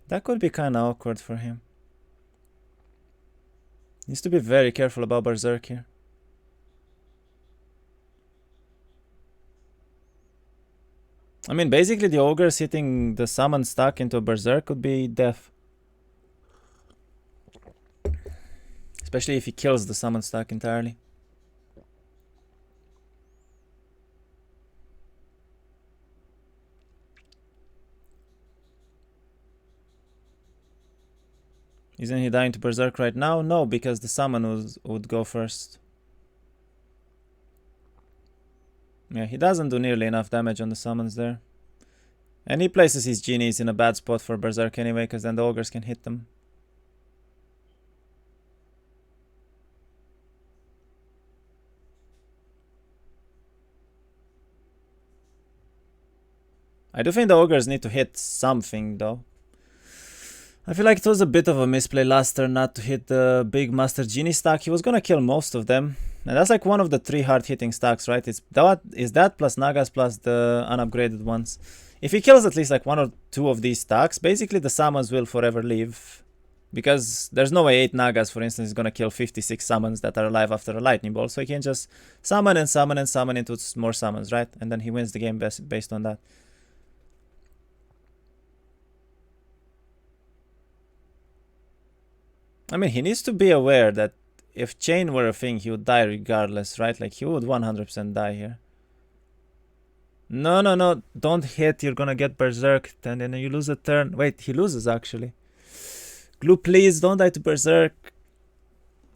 That could be kinda awkward for him. Needs to be very careful about Berserk here. I mean, basically the ogres hitting the summon stack into a Berserk could be death. Especially if he kills the summon stack entirely. Isn't he dying to Berserk right now? No, because the summon would go first. Yeah, he doesn't do nearly enough damage on the summons there. And he places his genies in a bad spot for Berserk anyway, because then the ogres can hit them. I do think the ogres need to hit something though. I feel like it was a bit of a misplay last turn not to hit the big Master Genie stack. He was gonna kill most of them. And that's like one of the 3 hard hitting stacks, right? It's that plus Nagas plus the unupgraded ones. If he kills at least like 1 or 2 of these stacks, basically the summons will forever live. Because there's no way 8 Nagas, for instance, is gonna kill 56 summons that are alive after a lightning bolt. So he can just summon and summon and summon into more summons, right? And then he wins the game based on that. I mean, he needs to be aware that if chain were a thing, he would die regardless, right? Like, he would 100% die here. No, no, no. Don't hit. You're gonna get berserked. And then you lose a turn. Wait, he loses, actually. Glue, please, don't die to berserk.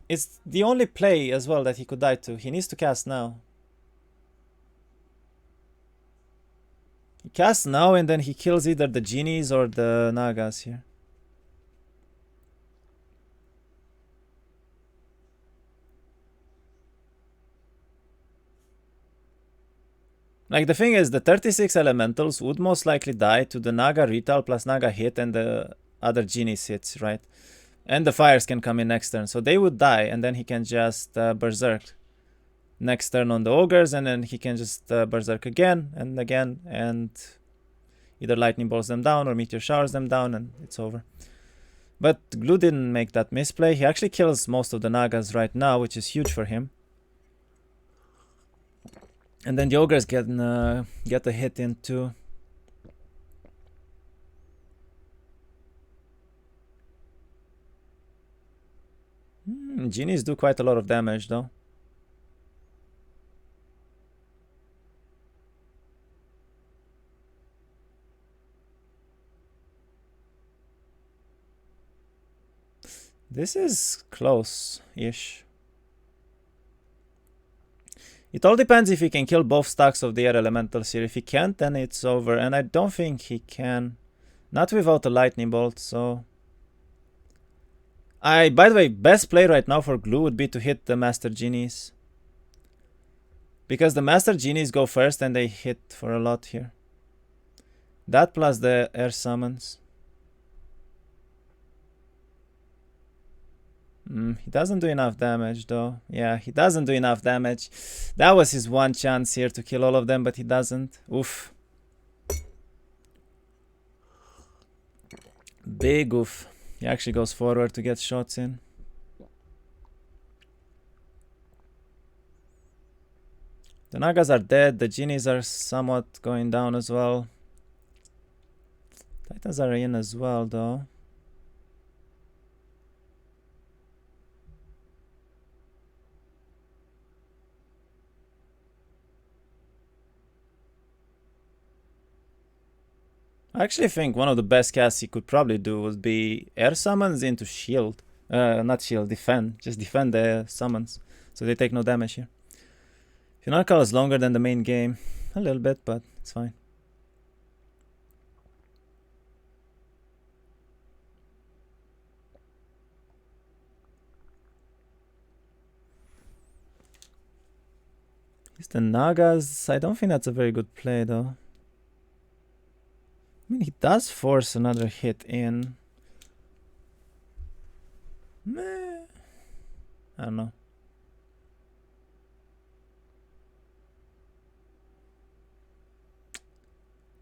It's the only play, as well, that he could die to. He needs to cast now. He casts now, and then he kills either the genies or the Nagas here. Like, the thing is, the 36 elementals would most likely die to the Naga Retail plus Naga hit and the other genies hits, right? And the fires can come in next turn. So they would die, and then he can just berserk next turn on the ogres, and then he can just berserk again, and either lightning bolts them down or meteor showers them down, and it's over. But Glue didn't make that misplay. He actually kills most of the Nagas right now, which is huge for him. And then the ogres get a hit in too. Genies do quite a lot of damage though. This is close-ish. It all depends if he can kill both stacks of the air elementals here. If he can't, then it's over. And I don't think he can. Not without a lightning bolt, so... By the way, best play right now for Glue would be to hit the Master Genies. Because the Master Genies go first and they hit for a lot here. That plus the air summons. He doesn't do enough damage though. Yeah, he doesn't do enough damage. That was his one chance here to kill all of them, but he doesn't. Oof. Big oof. He actually goes forward to get shots in. The Nagas are dead. The Genies are somewhat going down as well. Titans are in as well though. I actually think one of the best casts he could probably do would be air summons into shield. Not shield, defend. Just defend the summons. So they take no damage here. Funarkal is longer than the main game. A little bit, but it's fine. It's the Nagas. I don't think that's a very good play though. I mean, he does force another hit in. Meh. I don't know.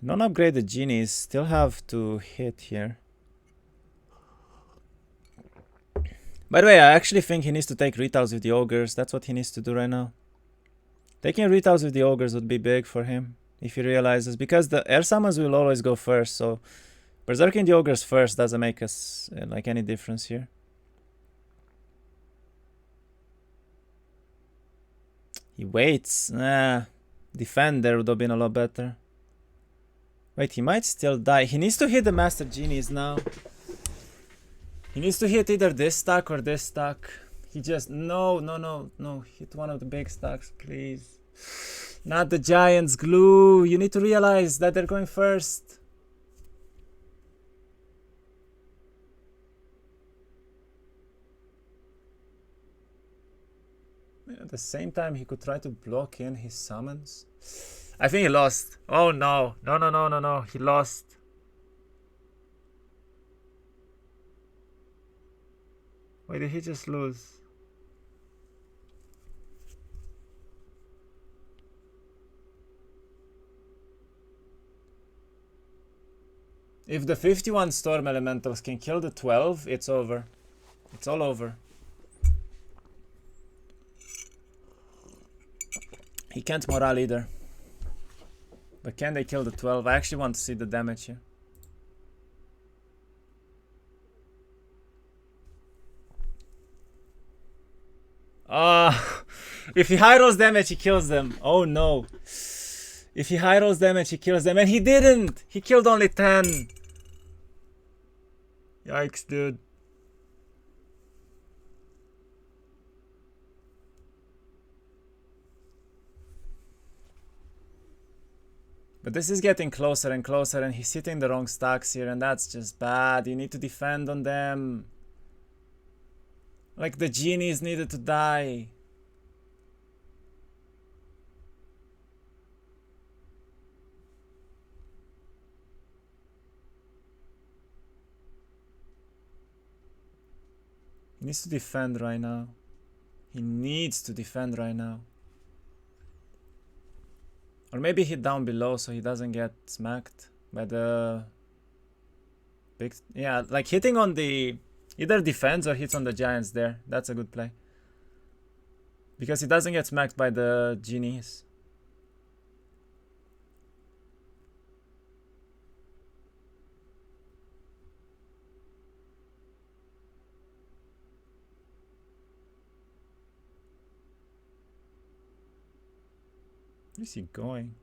Non-upgraded genies still have to hit here. By the way, I actually think he needs to take retals with the ogres. That's what he needs to do right now. Taking retals with the ogres would be big for him if he realizes, because the air summons will always go first, so berserking the ogres first doesn't make us like any difference here. He waits. Nah, defend there would have been a lot better. Wait, he might still die. He needs to hit the master genies now. He needs to hit either this stack or this stack. He just... No. Hit one of the big stacks, please. Not the giants, Glue. You need to realize that they're going first. At the same time, he could try to block in his summons. I think he lost. Oh no. No. He lost. Wait, did he just lose? If the 51 storm elementals can kill the 12, it's over. It's all over. He can't morale either. But can they kill the 12? I actually want to see the damage here. If he high rolls damage, he kills them. Oh no. If he high rolls damage, he kills them. And he didn't! He killed only 10. Yikes, dude. But this is getting closer and closer, and he's hitting the wrong stacks here, and that's just bad. You need to defend on them. Like, the genies needed to die. He needs to defend right now. He needs to defend right now. Or maybe hit down below so he doesn't get smacked by the big... Yeah, like hitting on the... Either defends or hits on the giants there. That's a good play. Because he doesn't get smacked by the genies. Where is he going?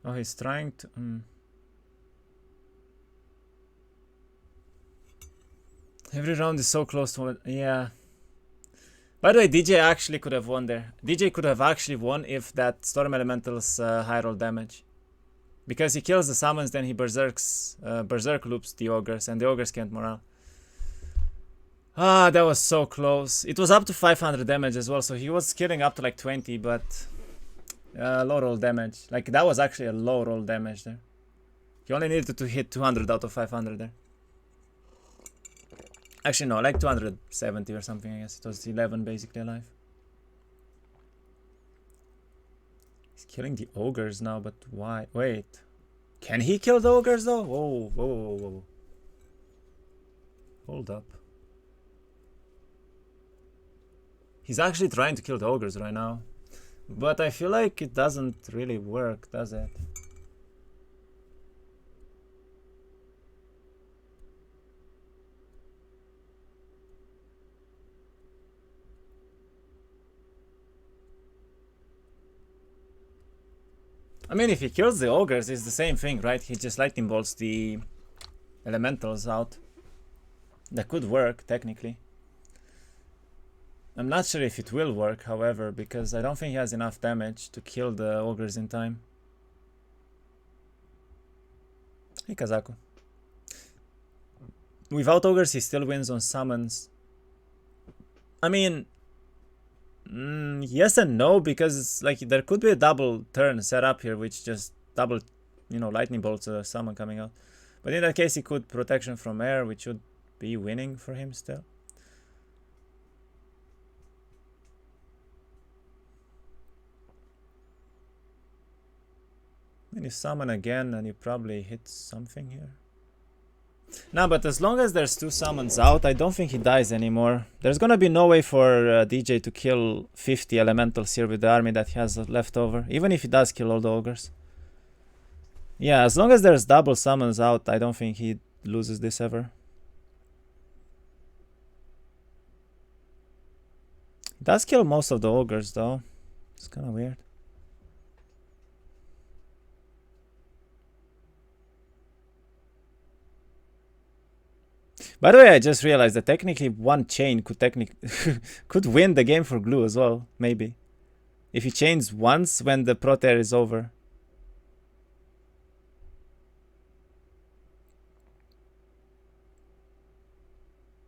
Oh, he's trying to... Every round is so close to... Yeah. By the way, DJ actually could have won there. DJ could have actually won if that Storm Elemental's high roll damage. Because he kills the summons, then he berserk loops the ogres, and the ogres can't morale. Ah, that was so close. It was up to 500 damage as well, so he was killing up to like 20, but low roll damage. Like, that was actually a low roll damage there. He only needed to hit 200 out of 500 there. Actually, no, like 270 or something, I guess. It was 11 basically alive. He's killing the ogres now, but why? Wait. Can he kill the ogres though? Whoa. Hold up. He's actually trying to kill the ogres right now. But I feel like it doesn't really work, does it? I mean, if he kills the ogres, it's the same thing, right? He just lightning bolts the elementals out. That could work, technically. I'm not sure if it will work, however, because I don't think he has enough damage to kill the ogres in time. Hey, Kazaku. Without ogres, he still wins on summons. I mean... yes and no, because like there could be a double turn set up here, which just double, you know, lightning bolts a summon coming out. But in that case, he could protection from air, which would be winning for him still. Can you summon again and you probably hit something here? No, but as long as there's 2 summons out, I don't think he dies anymore. There's gonna be no way for DJ to kill 50 elementals here with the army that he has left over, even if he does kill all the ogres. Yeah, as long as there's double summons out, I don't think he loses this ever. He does kill most of the ogres though. It's kind of weird. By the way, I just realized that technically one chain could could win the game for Glue as well, maybe. If he chains once when the Proteer is over.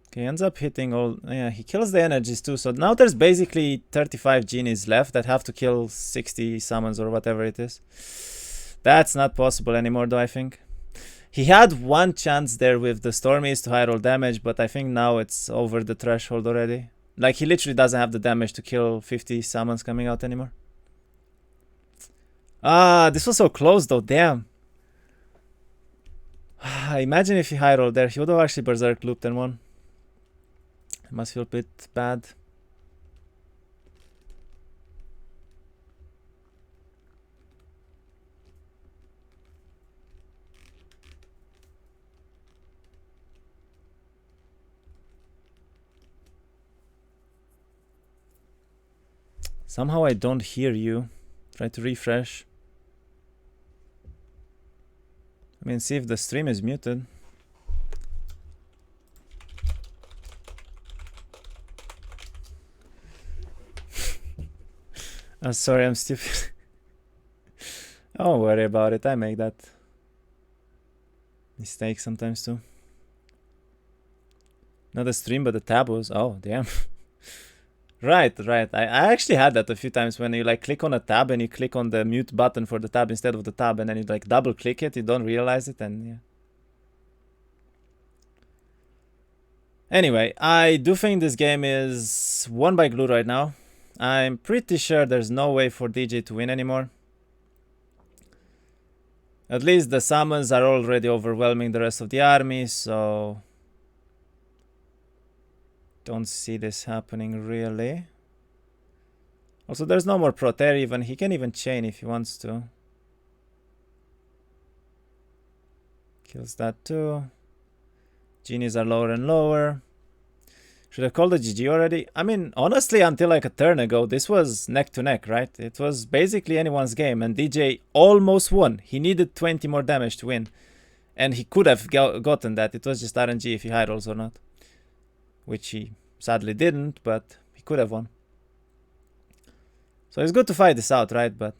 Okay, he ends up hitting all... Yeah, he kills the energies too. So now there's basically 35 genies left that have to kill 60 summons or whatever it is. That's not possible anymore though, I think. He had one chance there with the Stormies to high roll damage, but I think now it's over the threshold already. Like, he literally doesn't have the damage to kill 50 summons coming out anymore. Ah, this was so close though, damn. Imagine if he high rolled there, he would have actually berserk looped and won. It must feel a bit bad. Somehow I don't hear you. Try to refresh. I mean, see if the stream is muted. I'm sorry, I'm stupid. Don't worry about it. I make that mistake sometimes too. Not the stream, but the tab was... Oh, damn. Right. I actually had that a few times when you like click on a tab and you click on the mute button for the tab instead of the tab, and then you like double click it, you don't realize it, and yeah. Anyway, I do think this game is won by Glue right now. I'm pretty sure there's no way for DJ to win anymore. At least the summons are already overwhelming the rest of the army, so... Don't see this happening really. Also, there's no more Proteer even. He can even chain if he wants to. Kills that too. Genies are lower and lower. Should have called the GG already? I mean, honestly, until like a turn ago, this was neck to neck, right? It was basically anyone's game, and DJ almost won. He needed 20 more damage to win. And he could have gotten that. It was just RNG if he high rolls or not. Which he sadly didn't, but he could have won. So it's good to fight this out, right? But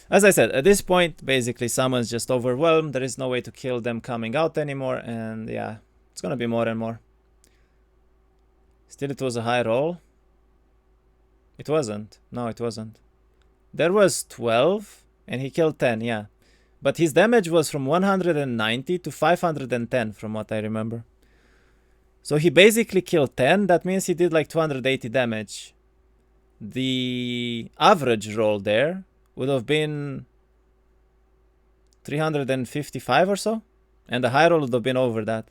as I said, at this point, basically summons just overwhelmed. There is no way to kill them coming out anymore, and yeah, it's gonna be more and more. Still, it was a high roll. It wasn't. No, it wasn't. There was 12, and he killed 10, yeah. But his damage was from 190 to 510, from what I remember. So he basically killed 10. That means he did like 280 damage. The average roll there would have been 355 or so. And the high roll would have been over that.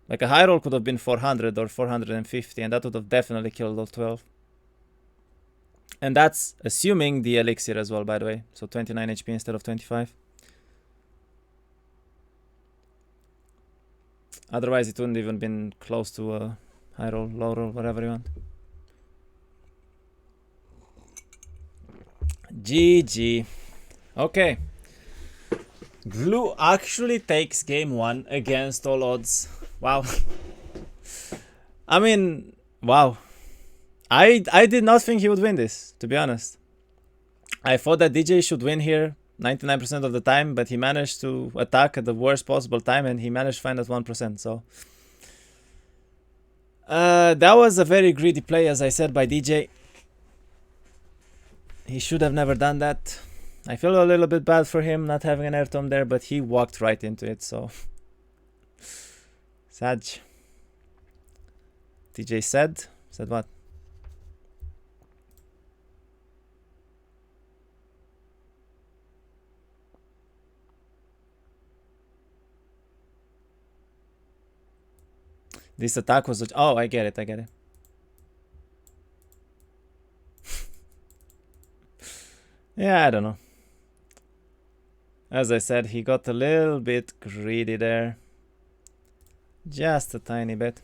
Like a high roll could have been 400 or 450. And that would have definitely killed all 12. And that's assuming the elixir as well, by the way. So 29 HP instead of 25. Otherwise, it wouldn't even been close to a high roll, low roll, whatever you want. GG. Okay. Glue actually takes game 1 against all odds. Wow. I mean, wow. I did not think he would win this, to be honest. I thought that DJ should win here 99% of the time, but he managed to attack at the worst possible time, and he managed to find that 1%, so... that was a very greedy play, as I said, by DJ. He should have never done that. I feel a little bit bad for him not having an air tome there, but he walked right into it, so... Sad. DJ said? Said what? This attack was... Oh, I get it, I get it. Yeah, I don't know. As I said, he got a little bit greedy there. Just a tiny bit.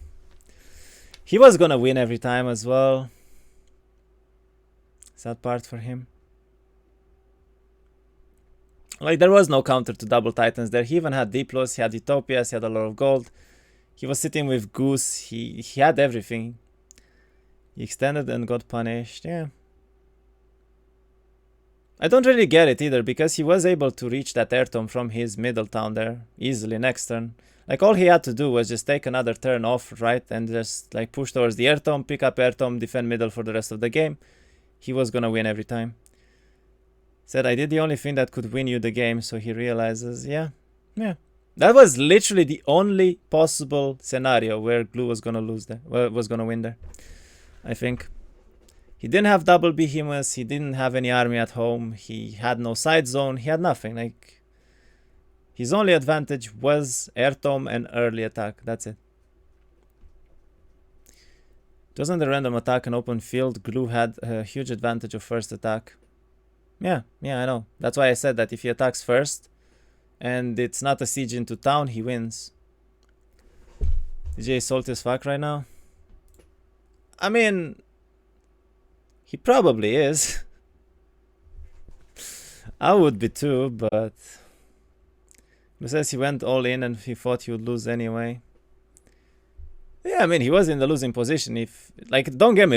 He was gonna win every time as well. Sad part for him. Like, there was no counter to double titans there. He even had Diplos, he had Utopias, he had a lot of gold. He was sitting with Goose, he had everything. He extended and got punished, yeah. I don't really get it either, because he was able to reach that air tome from his middle town there easily next turn. Like, all he had to do was just take another turn off, right, and just like push towards the air tome, pick up air tome, defend middle for the rest of the game. He was gonna win every time. Said, I did the only thing that could win you the game, so he realizes, yeah. That was literally the only possible scenario where Glue was gonna lose there, was gonna win there, I think. He didn't have double behemoths, he didn't have any army at home, he had no side zone, he had nothing. Like, his only advantage was air tome and early attack, that's it. It wasn't a random attack in open field. Glue had a huge advantage of first attack. Yeah, I know. That's why I said that if he attacks first and it's not a siege into town, he wins. DJ is salty as fuck right now. I mean, he probably is. I would be too, but besides, he went all in and he thought he would lose anyway. Yeah, I mean, he was in the losing position. If, like, don't get me wrong.